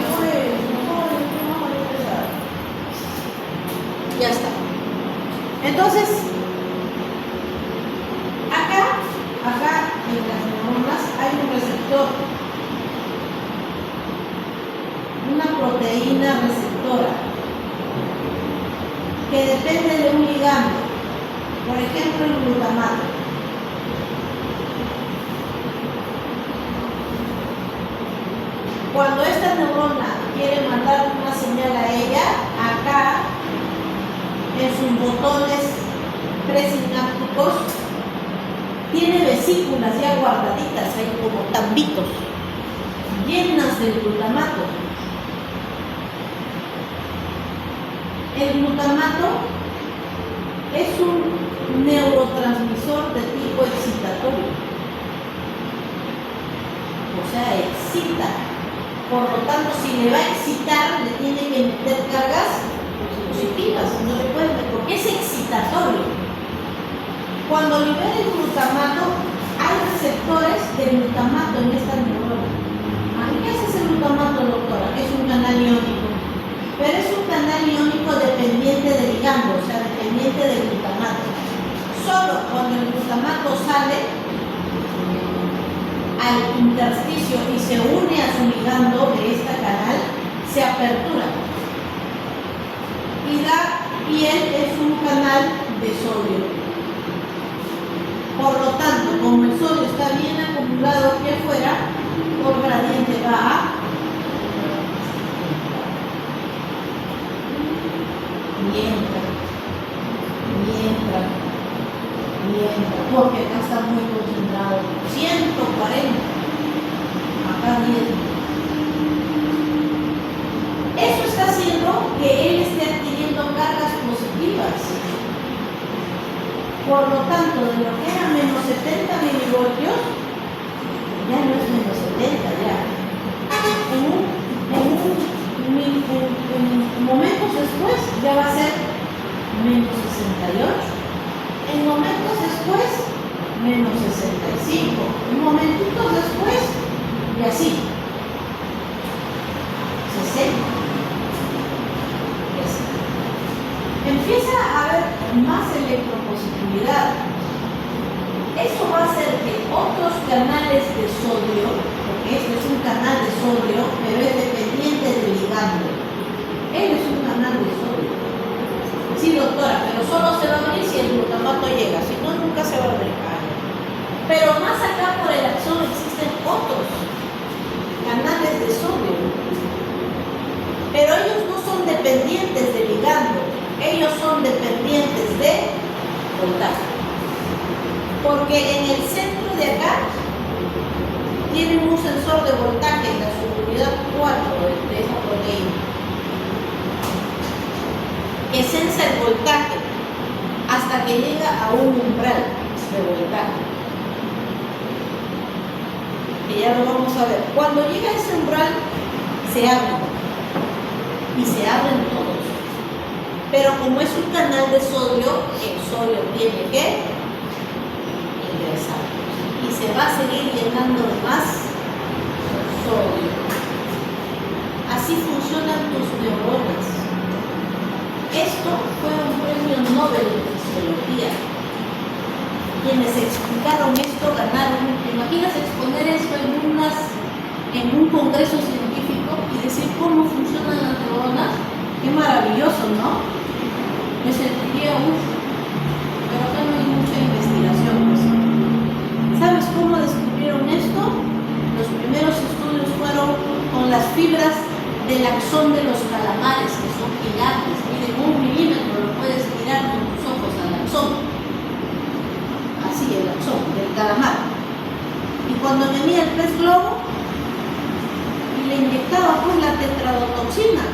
Ya está. Entonces, acá en las neuronas hay un receptor, una proteína receptora que depende de un ligando, por ejemplo el glutamato. Cuando esta neurona quiere mandar una señal a ella, acá en sus botones presinápticos tiene vesículas ya guardaditas ahí como tambitos llenas de glutamato. El glutamato es un neurotransmisor de tipo excitatorio, o sea, excita. Por lo tanto, si le va a excitar, le tiene que meter cargas positivas, no le puede meter, porque es excitatorio. Cuando libera el glutamato, hay receptores de glutamato en esta neurona. ¿Qué hace ese glutamato, doctora? Es un canal iónico, pero es un canal iónico dependiente del ligando, o sea, dependiente del glutamato. Solo cuando el glutamato sale al intersticio y se une a su ligando de este canal, se apertura. Y él es un canal de sodio. Por lo tanto, como el sodio está bien acumulado aquí afuera, por gradiente va a y entra. porque acá está muy concentrado. 140, acá 10. Eso está haciendo que él esté adquiriendo cargas positivas. Por lo tanto, de lo que era menos 70 milivoltios, ya no es menos 70, ya. En momentos después ya va a ser menos 68. En momentos después, menos 65. En momentitos después, y así. 60. Y así. Empieza a haber más electropositividad. Eso va a hacer que otros canales de sodio, porque este es un canal de sodio, pero es dependiente del ligando. Él es un canal de sodio. Sí, doctora, pero solo se va a abrir si el glutamato llega, si no, nunca se va a abrir. Pero más acá por el axón existen otros canales de sodio. Pero ellos no son dependientes del ligando, ellos son dependientes de voltaje. Porque en el centro de acá tienen un sensor de voltaje en la subunidad 4 de esa proteína, que sensa el voltaje hasta que llega a un umbral de voltaje. Que ya lo vamos a ver. Cuando llega a ese umbral, se abren. Y se abren todos. Pero como es un canal de sodio, el sodio tiene que ingresar. Y se va a seguir llenando de más sodio. Así funcionan tus neuronas. Esto fue un premio Nobel de Fisiología. Quienes explicaron esto ganaron. ¿Te imaginas exponer esto en un congreso científico y decir cómo funcionan las neuronas? Qué maravilloso, ¿no? Me sentiría, pero acá no hay mucha investigación. Pues. ¿Sabes cómo descubrieron esto? Los primeros estudios fueron con las fibras del axón de los calamares, que son gigantes, miden 1 milímetro, lo puedes mirar con tus ojos al axón. Así, el axón del calamar. Y cuando venía el pez globo, y le inyectaba pues la tetradotoxina,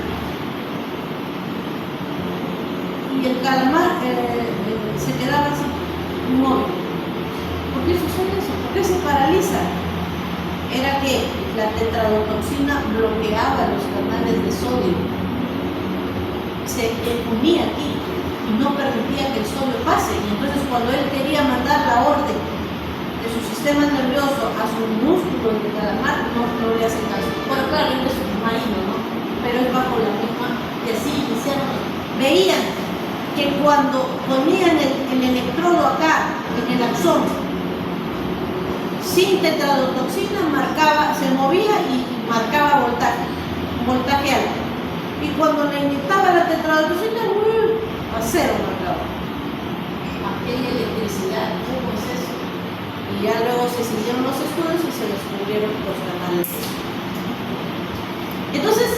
y el calamar se quedaba así, inmóvil. ¿Por qué sucede eso? ¿Por qué se paraliza? Era que la tetradotoxina bloqueaba los canales de sodio, se deponía aquí y no permitía que el sodio pase. Y entonces cuando él quería mandar la orden de su sistema nervioso a su músculo de calamar, no le hace caso. Bueno, claro, él es submarino, ¿no? Pero es bajo la misma, y así iniciaron. Veían que cuando ponían el electrodo acá, en el axón, sin tetradotoxina se movía y marcaba voltaje alto. Y cuando le inyectaba la tetradotoxina, a cero marcaba. Aquella electricidad, ¿cómo es eso? Y ya luego se siguieron los estudios y se descubrieron los canales. Entonces,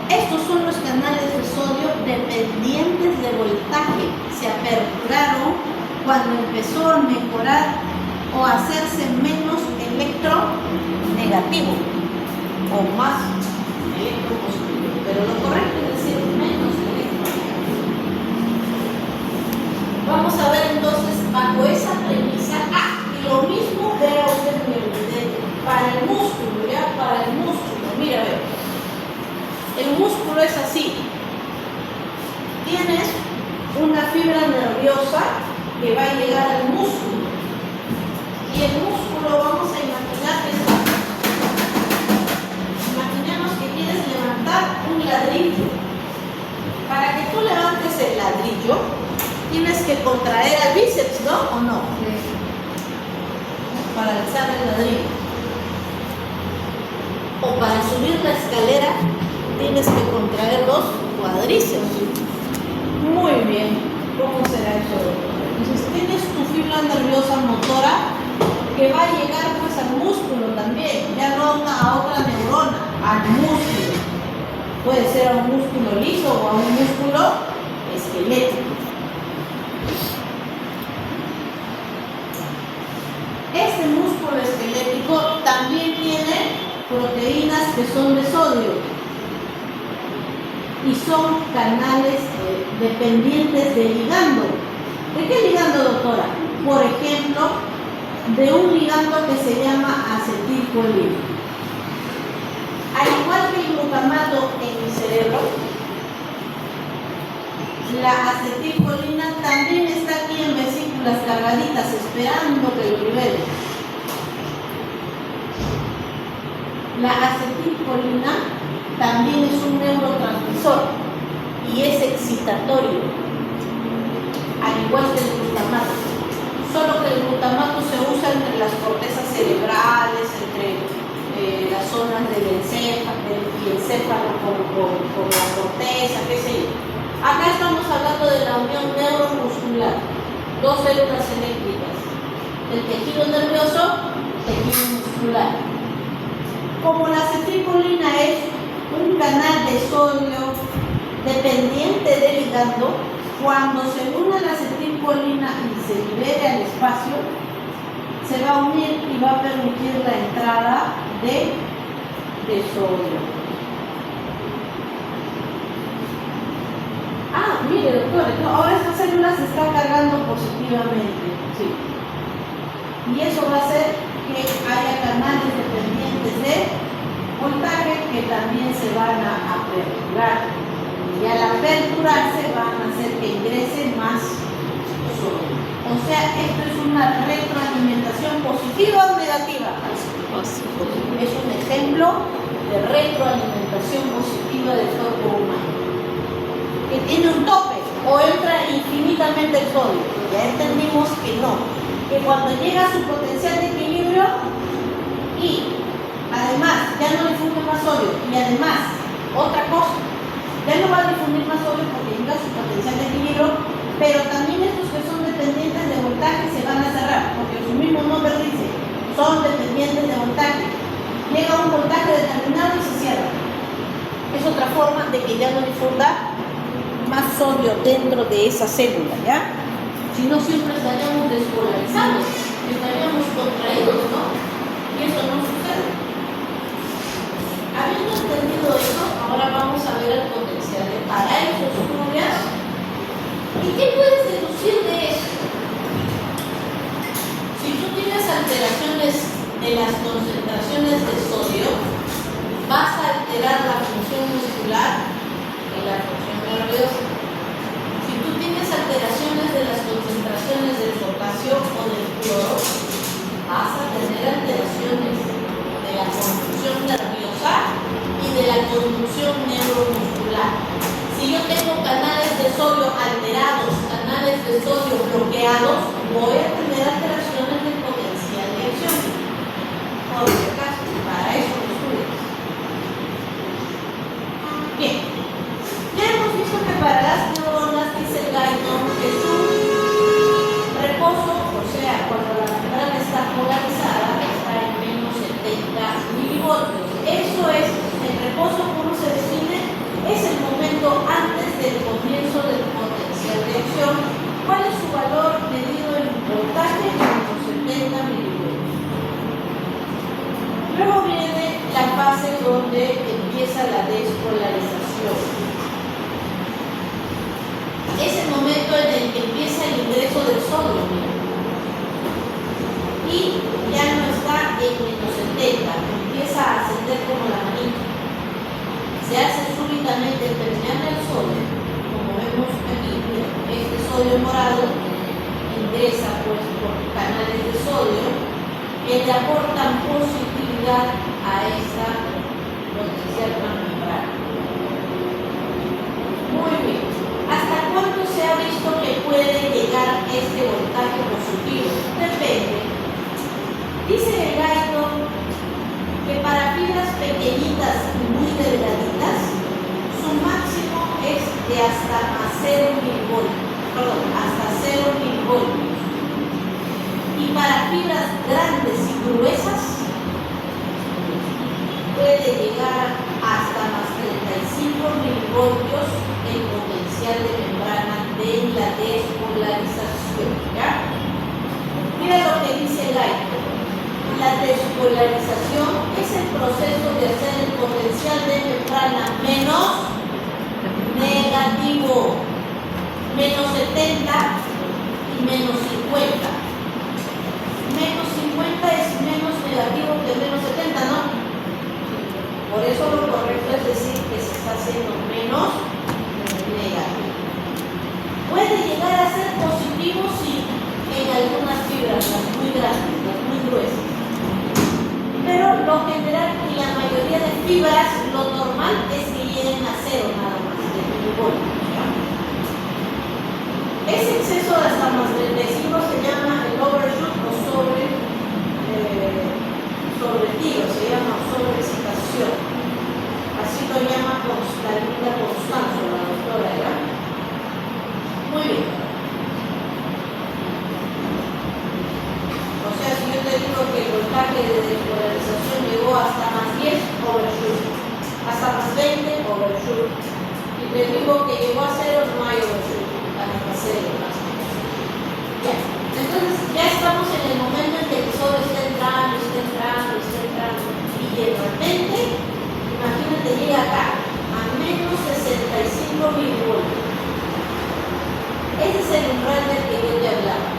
estos son los canales de sodio dependientes de voltaje. Se aperturaron cuando empezó a mejorar o a hacerse menos electronegativo o más electropositivo. Pero lo correcto es decir menos electronegativo. Vamos a ver entonces bajo esa premisa. Y lo mismo vea usted en el video para el músculo, ya para el músculo. Mira, ve. El músculo es así. Tienes una fibra nerviosa que va a llegar al músculo. Y el músculo, vamos a imaginar esto. Imaginemos que quieres levantar un ladrillo. Para que tú levantes el ladrillo, tienes que contraer al bíceps, ¿no? ¿O no? Sí. Para alzar el ladrillo. O para subir la escalera, tienes que contraer los cuádriceps. Muy bien. ¿Cómo será eso? Entonces tienes tu fibra nerviosa motora que va a llegar pues al músculo también, ya no a otra neurona, al músculo. Puede ser a un músculo liso o a un músculo esquelético. son canales dependientes de ligando. ¿De qué ligando, doctora? Por ejemplo, de un ligando que se llama acetilcolina. Al igual que el glutamato en mi cerebro, la acetilcolina también está aquí en vesículas cargaditas, esperando que lo libere. La acetilcolina también es un neurotransmisor y es excitatorio, al igual que el glutamato. Solo que el glutamato se usa entre las cortezas cerebrales, entre las zonas del encéfalo con la corteza, qué sé yo. Acá estamos hablando de la unión neuromuscular, dos células eléctricas, el tejido nervioso, tejido muscular. Como la acetilcolina es un canal de sodio dependiente del ligando, cuando se une la acetilcolina y se libere al espacio, se va a unir y va a permitir la entrada de sodio. Ah, mire, doctor, ahora esta célula se está cargando positivamente. Sí. Y eso va a hacer que haya canales dependientes de voltaje que también se van a aperturar. Y al aperturarse van a hacer que ingrese más sodio. O sea, esto es una retroalimentación positiva o negativa. Es un ejemplo de retroalimentación positiva del cuerpo humano. Que tiene un tope o entra infinitamente el sodio. Ya entendimos que no. Que cuando llega a su potencial de equilibrio y además ya no difunde más sodio y además otra cosa, ya no va a difundir más sodio porque llega a su potencial de equilibrio, pero también estos que son dependientes de voltaje se van a cerrar porque su mismo nombre dice, son dependientes de voltaje. Llega a un voltaje determinado y se cierra. Es otra forma de que ya no difunda más sodio dentro de esa célula, ¿ya? Si no, siempre estaríamos despolarizados, estaríamos contraídos, ¿no? Y eso no sucede. Habiendo entendido eso, ahora vamos a ver el potencial de paraísos fluvias. ¿Y qué puedes deducir de eso? Si tú tienes alteraciones de las concentraciones de sodio, vas a alterar la función muscular y la función nerviosa. Si tú tienes alteraciones de las concentraciones del potasio o del cloro, vas a tener alteraciones de la conducción nerviosa y de la conducción neuromuscular. Si yo tengo canales de sodio alterados, canales de sodio bloqueados, voy a tener alteraciones del potencial de acción. Por si acaso, para eso lo estudias. Bien. Ya hemos visto que para las neuronas, dice Guyton, es un reposo, o sea, cuando la membrana está polarizada, está en menos 70 milivoltios. Eso es, el reposo, ¿cómo se define? Es el momento antes del comienzo del potencial de acción. ¿Cuál es su valor medido en voltaje? Unos 70 milivoltios. Luego viene la fase donde empieza la despolarización. Es el momento en el que empieza el ingreso del sodio, y ya no está en menos 70, empieza a ascender como la manita. Se hace súbitamente permeable el sodio, como vemos aquí. Este sodio morado ingresa pues por canales de sodio que le aportan positividad a esta potencial membrana. Muy bien. ¿Hasta cuánto se ha visto que puede llegar este voltaje positivo? Depende. Dice Guyton que para fibras pequeñitas y muy delgaditas, su máximo es de hasta 0 milivoltios. Hasta 0 milivoltios. Y para fibras grandes y gruesas, puede llegar hasta más 35 milivoltios el potencial de membrana de la despolarización. ¿Ya? Mira lo que dice Guyton. La despolarización es el proceso de hacer el potencial de membrana menos negativo, menos 70 y menos 50. Menos 50 es menos negativo que menos 70, ¿no? Por eso lo correcto es decir que se está haciendo menos negativo. Puede llegar a ser positivo, sí, en algunas fibras, las muy grandes, las muy gruesas. Pero lo general en la mayoría de fibras, lo normal es que lleguen a cero nada más, de milivoltios. Ese exceso de hasta más 35 se llama el overshoot o sobretiro, se llama sobreexcitación. Así lo llama Linda Constanzo, la doctora, ¿ya? Muy bien. O sea, si yo te digo que el voltaje de despolarización llegó hasta más 10, overshoot. Hasta más 20, overshoot. Y te digo que llegó a 0, no hay overshoot. Hasta 0, más o menos. Ya. Entonces, ya estamos en el momento en que el sol está entrando. Y de repente, imagínate, llega acá, a menos 65 milivoltios. Ese es el umbral del que yo te hablaba.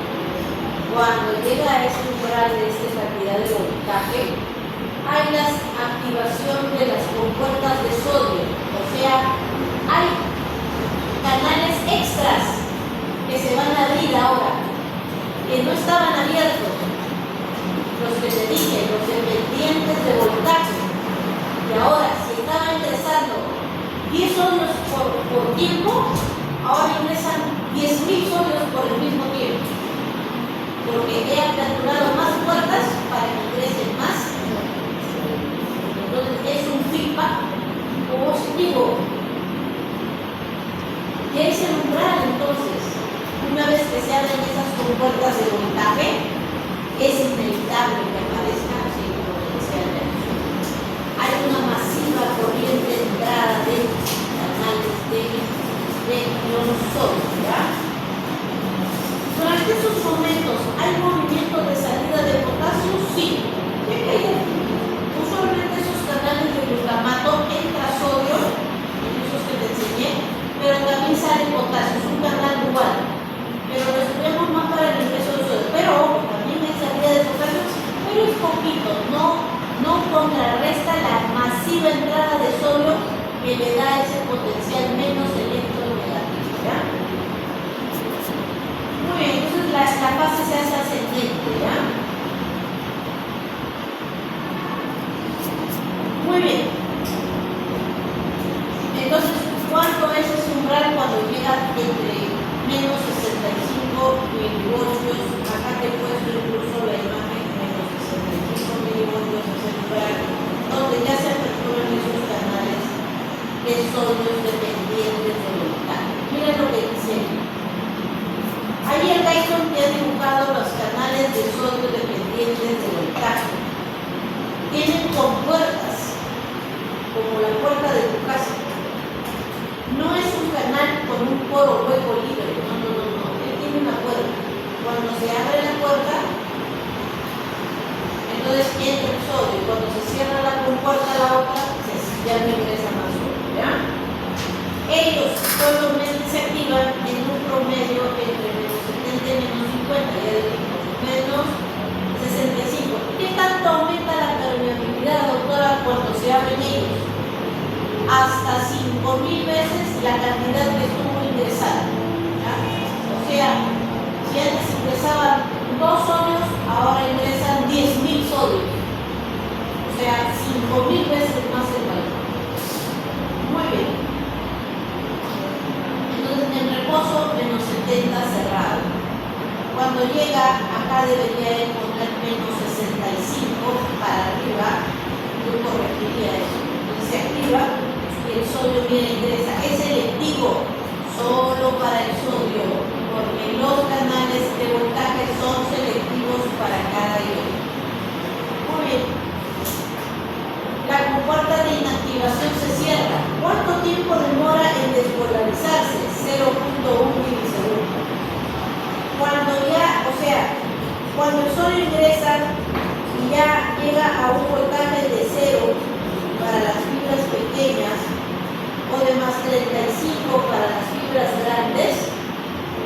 Cuando llega a ese umbral de esta cantidad de voltaje, hay la activación de las compuertas de sodio. O sea, hay canales extras que se van a abrir ahora, que no estaban abiertos. Los que te dije, los dependientes de voltaje. Y ahora, si estaba ingresando 10 sodios por tiempo, ahora ingresan 10.000 sodios por el mismo tiempo. Porque he aperturado más puertas para que ingresen más. Entonces es un feedback positivo. Y es el umbral, entonces. Una vez que se abren esas compuertas de voltaje, es inevitable que aparezca así potencial de acción. Hay una masiva corriente de entrada de canales de iones sólidos, ¿ya? Durante esos momentos, ¿hay movimiento de salida de potasio? Sí. ¿Qué hay? Usualmente esos canales de glutamato entra sodio, en esos que te enseñé, pero también sale potasio, es un canal dual. Pero lo estudiamos más para el ingreso de sodio. Pero también hay salida de potasio, pero es poquito, no contrarresta la masiva entrada de sodio que le da ese potencial menos electronegativo, ¿ya? Muy bien, entonces la fase se hace ascendente, ¿ya? Muy bien. Entonces, ¿cuánto es ese umbral cuando llega entre menos 65 milivoltios? Acá te he puesto incluso la imagen menos 65 milivoltios, es el umbral donde ya se aperturan esos canales de sodios dependientes de voltaje. Mira lo que dice. Ahí el Dyson te ha dibujado los canales de sodio dependientes de voltaje. Tienen compuertas, como la puerta de tu casa. No es un canal con un poro hueco libre, no. Él tiene una puerta. Cuando se abre la puerta, entonces entra el sodio. Cuando se cierra la compuerta a la otra, ya no ingresa más sodio, ¿ya? Ellos solamente se activan en un promedio entre menos 70 y menos 50, ya dijimos, menos 65. ¿Qué tanto aumenta la permeabilidad, doctora, cuando se abren ellos? Hasta 5.000 veces la cantidad que estuvo ingresada, ¿ya? O sea, si antes ingresaban 2 sodios, ahora ingresan 10.000 sodios. O sea, 5.000 veces más el valor. Muy bien. Entonces, en reposo, menos 70 cerrado. Cuando llega, acá debería de poner menos 65 para arriba. Yo corregiría eso. Entonces, se activa y el sodio viene ingresa. Es selectivo, solo para el sodio, porque los canales de voltaje son selectivos para cada ion. Muy bien. La compuerta de inactivación se cierra. ¿Cuánto tiempo demora en despolarizarse? 0.1 milisegundos. Cuando ya, o sea, cuando el sodio ingresa y ya llega a un voltaje de 0 para las fibras pequeñas, o de más 35 para las fibras grandes,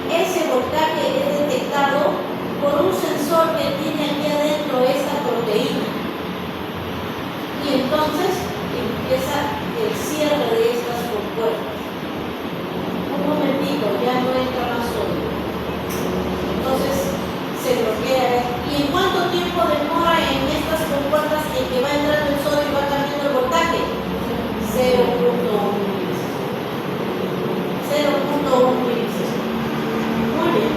ese voltaje es detectado por un sensor que tiene aquí adentro esta proteína. Y entonces empieza el cierre de estas compuertas. Un momentito, ya no entra más sodio. Entonces se bloquea. ¿Y en cuánto tiempo demora en estas compuertas en que va entrando el sodio y va cambiando el voltaje? 0.1 milisegundos. 0.1 milisegundos. Muy bien.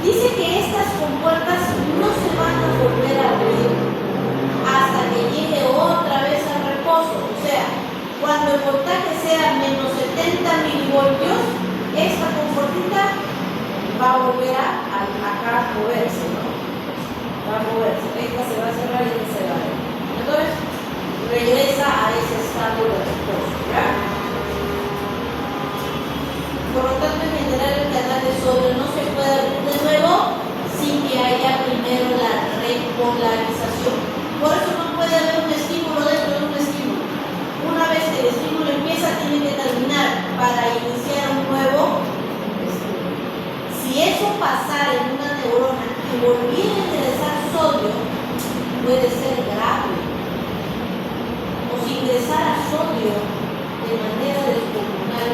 Dice que estas compuertas no se van a volver a abrir hasta que llegue otra vez al reposo. O sea, cuando el voltaje sea menos 70 milivoltios, esta compuertita va a volver a moverse, ¿no? Va a moverse. Esta se va a cerrar y esta se va a abrir. Entonces, regresa a ese estado de reposo, ¿ya? Por lo tanto, en general, el canal de sodio no se puede abrir de nuevo sin que haya primero la repolarización. Por eso no puede haber un estímulo dentro de un estímulo. Una vez que el estímulo empieza, tiene que terminar para iniciar un nuevo estímulo. Si eso pasara en una neurona y volviera a ingresar sodio, puede ser grave. O si ingresara sodio de manera descomunal,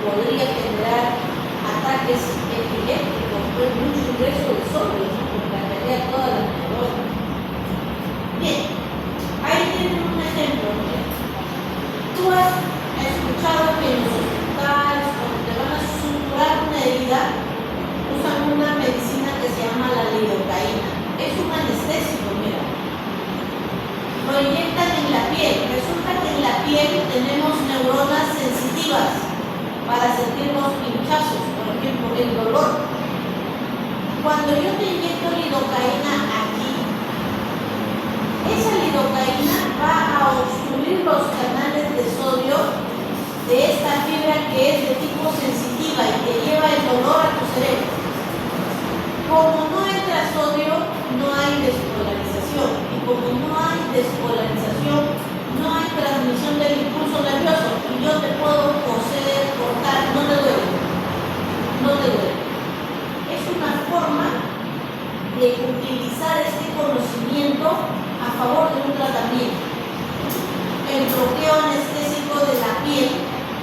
podría generar ataques epilépticos, pues mucho ingreso de sodio, ¿no? Porque afectaría toda la neurona. Bien, ahí tienen un ejemplo. Mira. Tú has escuchado que en los hospitales, cuando te van a suturar una herida, usan una medicina que se llama la lidocaína. Es un anestésico, mira. Lo inyectan en la piel. Resulta que en la piel tenemos neuronas sensitivas para sentir los pinchazos, por ejemplo, el dolor. Cuando yo te inyecto lidocaína aquí, esa lidocaína va a obstruir los canales de sodio de esta fibra que es de tipo sensitiva y que lleva el dolor a tu cerebro. Como no entra sodio, no hay despolarización. Y como no hay despolarización, no hay transmisión del impulso nervioso. Y yo te puedo coser, cortar, no te duele. No te duele. Es una forma de utilizar este conocimiento a favor de un tratamiento. El bloqueo anestésico de la piel,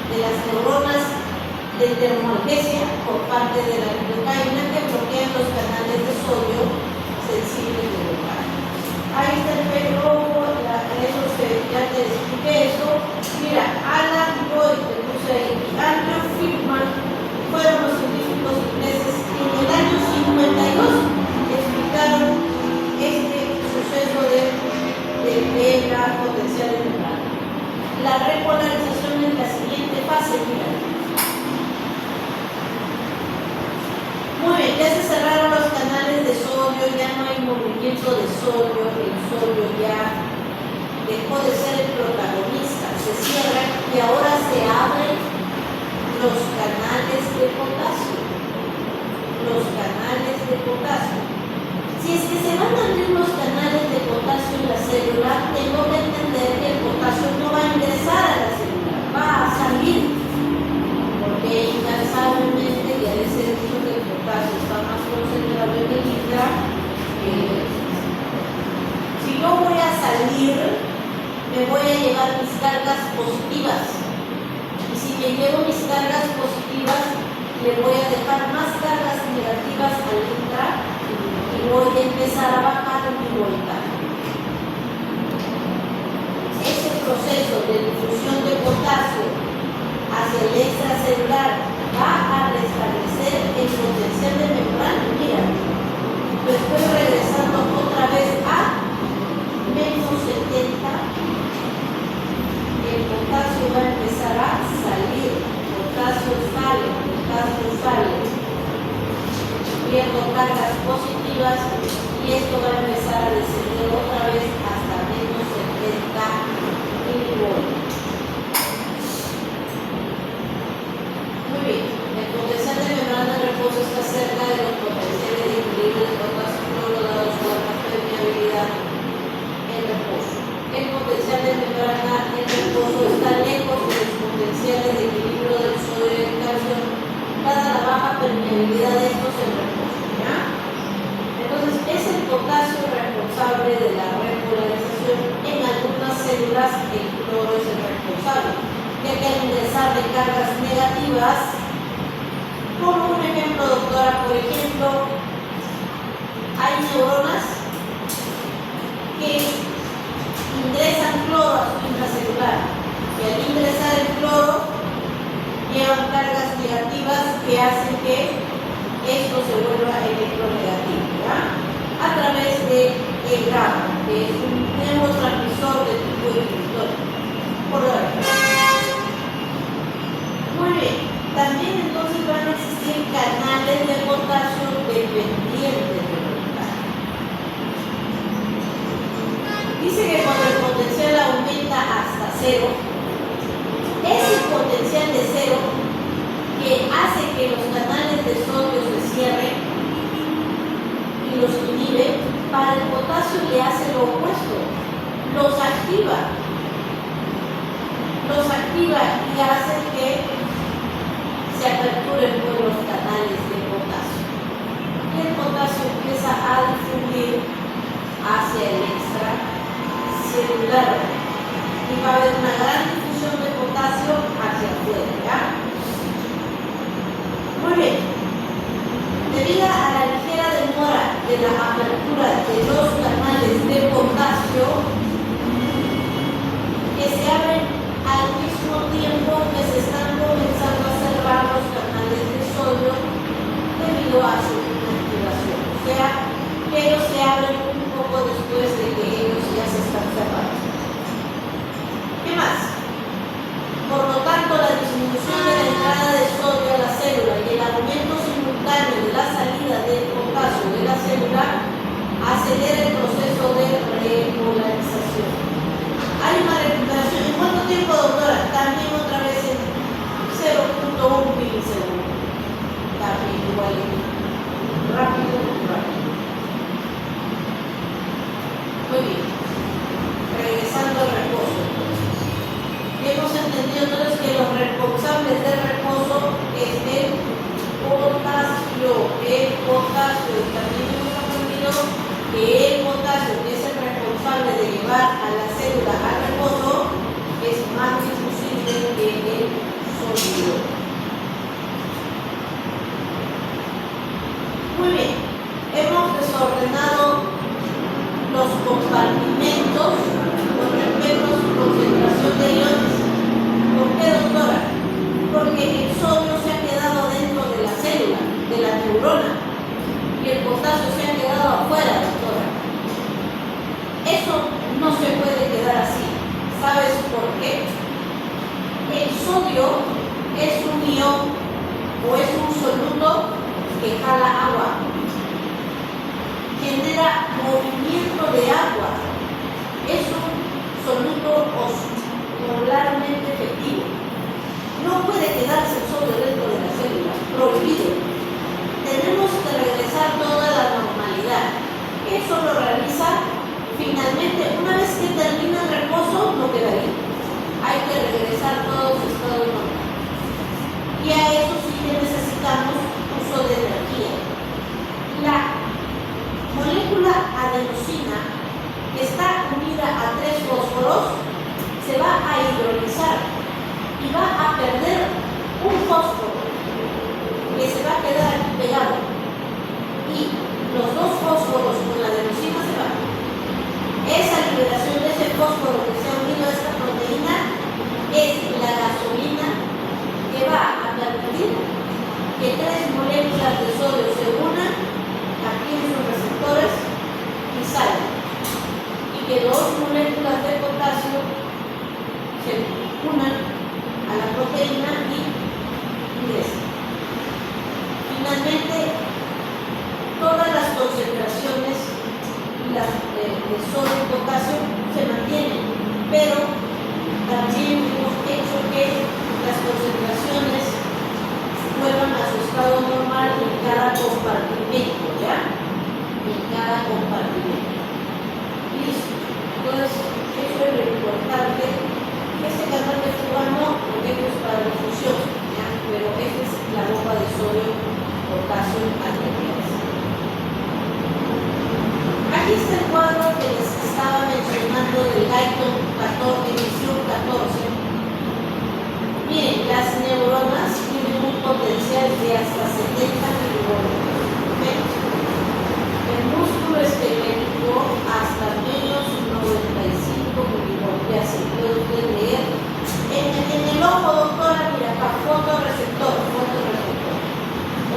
de las neuronas de termoalgesia por parte de la lidocaína que bloquean los canales de sodio sensibles del voltaje. Ahí está el pelo, ya te expliqué eso. Mira, Alan Boyd, te puse ahí, y Andrew Friedman fueron los científicos ingleses que en el año 52 explicaron este suceso de la potencial de membrana. La repolarización en la siguiente fase, mira. Muy bien, ya se cerraron los canales de sodio, ya no hay movimiento de sodio, el sodio ya dejó de ser el protagonista, se cierra y ahora se abren los canales de potasio. Los canales de potasio. Si es que se van a abrir los canales de potasio en la célula, tengo que entender que el potasio no va a ingresar a la célula, va a salir. Porque incansablemente ya les he dicho que el potasio está más concentrado en el intra. Si yo voy a salir, me voy a llevar mis cargas positivas. Y si me llevo mis cargas positivas, le voy a dejar más cargas negativas al intra y voy a empezar a bajar mi voltaje. Ese proceso de difusión de potasio hacia el extracelular va a restablecer el potencial de membrana. Mira, lo estoy regresando otra vez a menos 70. El potasio va a empezar a salir. Potasio sale. Pierdo cargas positivas y esto va a empezar a descender otra vez hasta menos 70 milivoltios. Muy bien, el potencial de membrana de reposo está cerca de los potenciales de equilibrio de potasio cloro dados por la permeabilidad en reposo. El potencial de membrana en reposo está lejos de los potenciales solubilidad de estos en reposo, ¿ya? Entonces, es el potasio responsable de la repolarización. En algunas células el cloro es el responsable, ya que al ingresar de cargas negativas, como un ejemplo, doctora, por ejemplo, hay neuronas que ingresan cloro a su intracelular y al ingresar el cloro llevan cargas negativas que hacen que esto se vuelva electronegativo, ¿ya? A través de el GABA, que es un neurotransmisor de tipo inhibidor. Por lo muy bien, también entonces van a existir canales de potasio dependientes del voltaje. Dice que cuando el potencial aumenta hasta cero, ese potencial de cero que hace que los canales de sodio se cierren y los inhibe, para el potasio le hace lo opuesto, los activa y hace que se aperturen por los canales de potasio. Y el potasio empieza a difundir hacia el extracelular y va a haber una gran difusión de potasio hacia afuera, ¿ya? Muy bien. Debido a la ligera demora de la apertura de los canales de potasio, que se abren al mismo tiempo que se están comenzando a cerrar los canales de sodio debido a su inactivación. O sea, que ellos se abren un poco después de que ellos ya se están cerrando. ¿Qué más? Por lo tanto, la disminución de la entrada de sodio a la célula y el aumento simultáneo de la salida del potasio de la célula acelera el proceso de repolarización. Hay una recuperación. ¿En cuánto tiempo, doctora? También otra vez en 0.1 milisegundo. También igual, rápido. Muy bien. Regresando al reposo. Hemos entendido entonces que los responsables del reposo es el potasio. También hemos aprendido que el potasio, que es el responsable de llevar a la célula al reposo, es más difusible que el sólido. Muy bien, hemos desordenado los compartimentos con respecto a su concentración de iones. ¿Por qué, doctora? Porque el sodio se ha quedado dentro de la célula, de la neurona, y el potasio se ha quedado afuera, doctora. Eso no se puede quedar así. ¿Sabes por qué? El sodio es un ion o es un soluto que jala agua. Genera movimiento de agua. Es un soluto osmolarmente efectivo. No puede quedarse el sodio dentro de la célula, prohibido. Tenemos que regresar toda la normalidad. Eso lo realiza finalmente, una vez que termina el reposo, no queda ahí. Hay que regresar todo su estado normal. Y a eso sí que necesitamos uso de energía. La molécula adenosina, que está unida a 3 fósforos, se va a hidrolizar y va a perder un fósforo que se va a quedar aquí pegado. Y los 2 fósforos con la adenosina se van. Esa liberación de ese fósforo que se ha unido a esta proteína es la gasolina que va a permitir que 3 moléculas de sodio se unan aquí en sus receptores y salgan. Y que 2 moléculas de potasio se unan a la proteína y ingresen. Finalmente, todas las concentraciones de sodio y potasio se mantienen, pero también hemos hecho que las concentraciones vuelvan a su estado normal en cada compartimento, ¿ya? En cada compartimento. Listo. Entonces, eso es lo importante. Este canal de fuga no, porque esto es para difusión, ¿ya? Pero esta es la bomba de sodio total. azul anteriores. Aquí está el cuadro que les estaba mencionando del Guyton 14, emisión 14. Miren, las neuronas tienen un potencial de hasta 70 milivoltios. El músculo esquelético hasta menos 95 milivoltios. Así puede usted leer. En el ojo, doctora, mira, acá, fotorreceptor.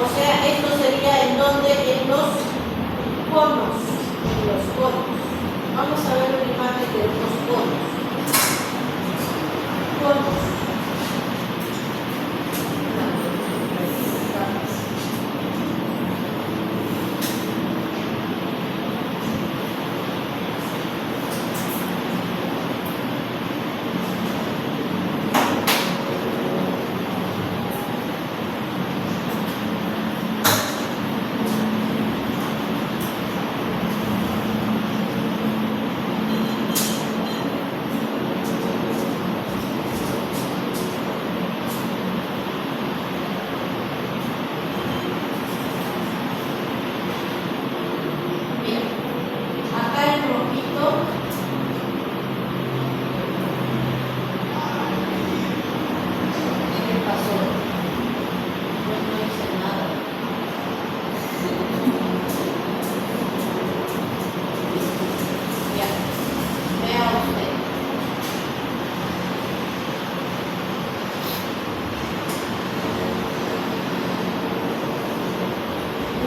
O sea, esto sería en donde, en los conos. Los conos. Vamos a ver una imagen de los conos. Conos.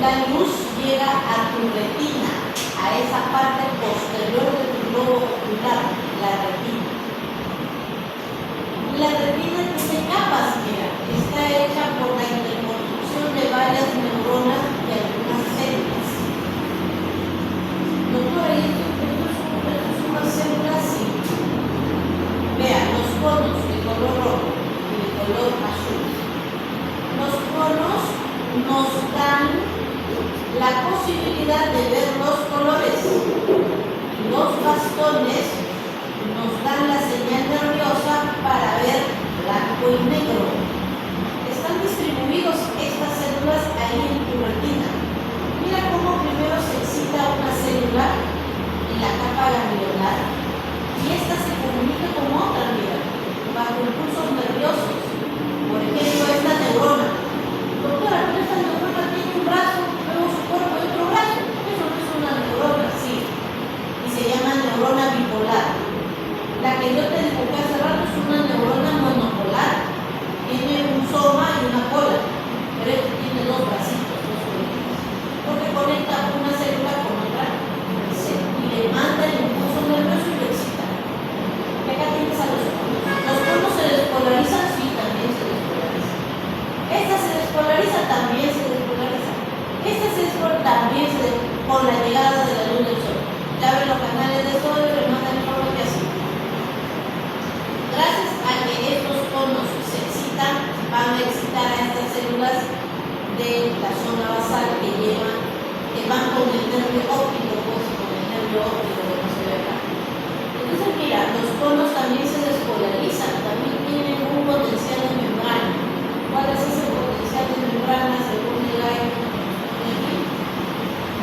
La luz llega a tu retina, a esa parte posterior de tu globo ocular, la retina. La retina tiene capas, mira, está hecha por la interconstrucción de varias neuronas y algunas células. Doctora, ¿y esto es una célula? Sí. Vean, los conos de color rojo y de color azul. Los conos nos dan la posibilidad de ver los colores. Los bastones nos dan la señal nerviosa para ver blanco y negro. Están distribuidos estas células ahí en tu retina. Mira cómo primero se excita una célula en la capa ganglionar y esta se comunica con otra, mira, bajo impulsos nerviosos. Por ejemplo, esta neurona. Doctora, pero esta neurona tiene un brazo, luego su cuerpo y otro brazo. Eso no es una neurona, sí. Y se llama neurona bipolar. La que yo te dije hace rato es una neurona monopolar. Tiene un soma y una cola, pero este tiene dos bracitos, dos colitas. Porque conecta una célula con otra y le manda el impulso nervioso y lo excita. Y acá tienes a los conos. Los conos se despolarizan, sí, también se despolarizan. Esta se despolariza, también se despolariza. Esta se despolariza, también se despolariza con la llegada de la luz del sol. Ya ven los canales de sodio, le mandan información y así. Gracias a que estos conos se excitan, van a excitar a estas células de la zona basal que van con el nervio óptico, pues con el nervio óptico que no se ve acá. Entonces, mira, los conos también se despolarizan, también tienen un potencial de membrana. ¿Cuál es ese potencial de membrana según el Guyton?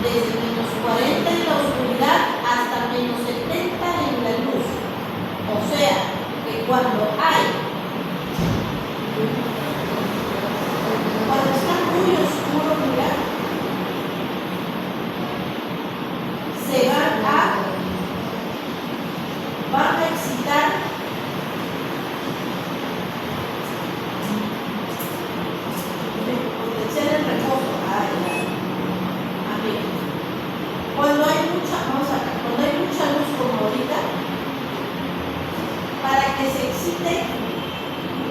Desde menos 40 en la oscuridad hasta menos 70 en la luz. O sea, que cuando está muy oscuro, mira, se van a excitar potencial en reposo. Cuando hay mucha luz como ahorita, para que se excite,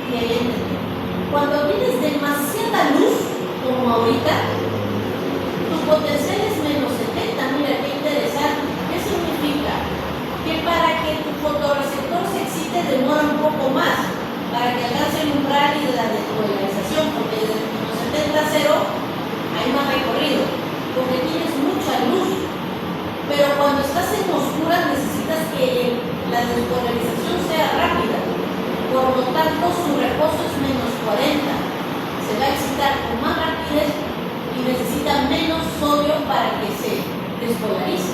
y ahí entendemos. Cuando tienes demasiada luz como ahorita, tu potencial es menos 70. Mira qué interesante. ¿Qué significa? Que para que tu fotorreceptor se excite demora un poco más, para que alcance el umbral y de la despolarización, porque desde menos 70 a 0 hay más recorrido, porque tienes mucha luz. Pero cuando estás en oscuras necesitas que la despolarización sea rápida. Por lo tanto, su reposo es menos 40. Se va a excitar con más rapidez y necesitas despolariza.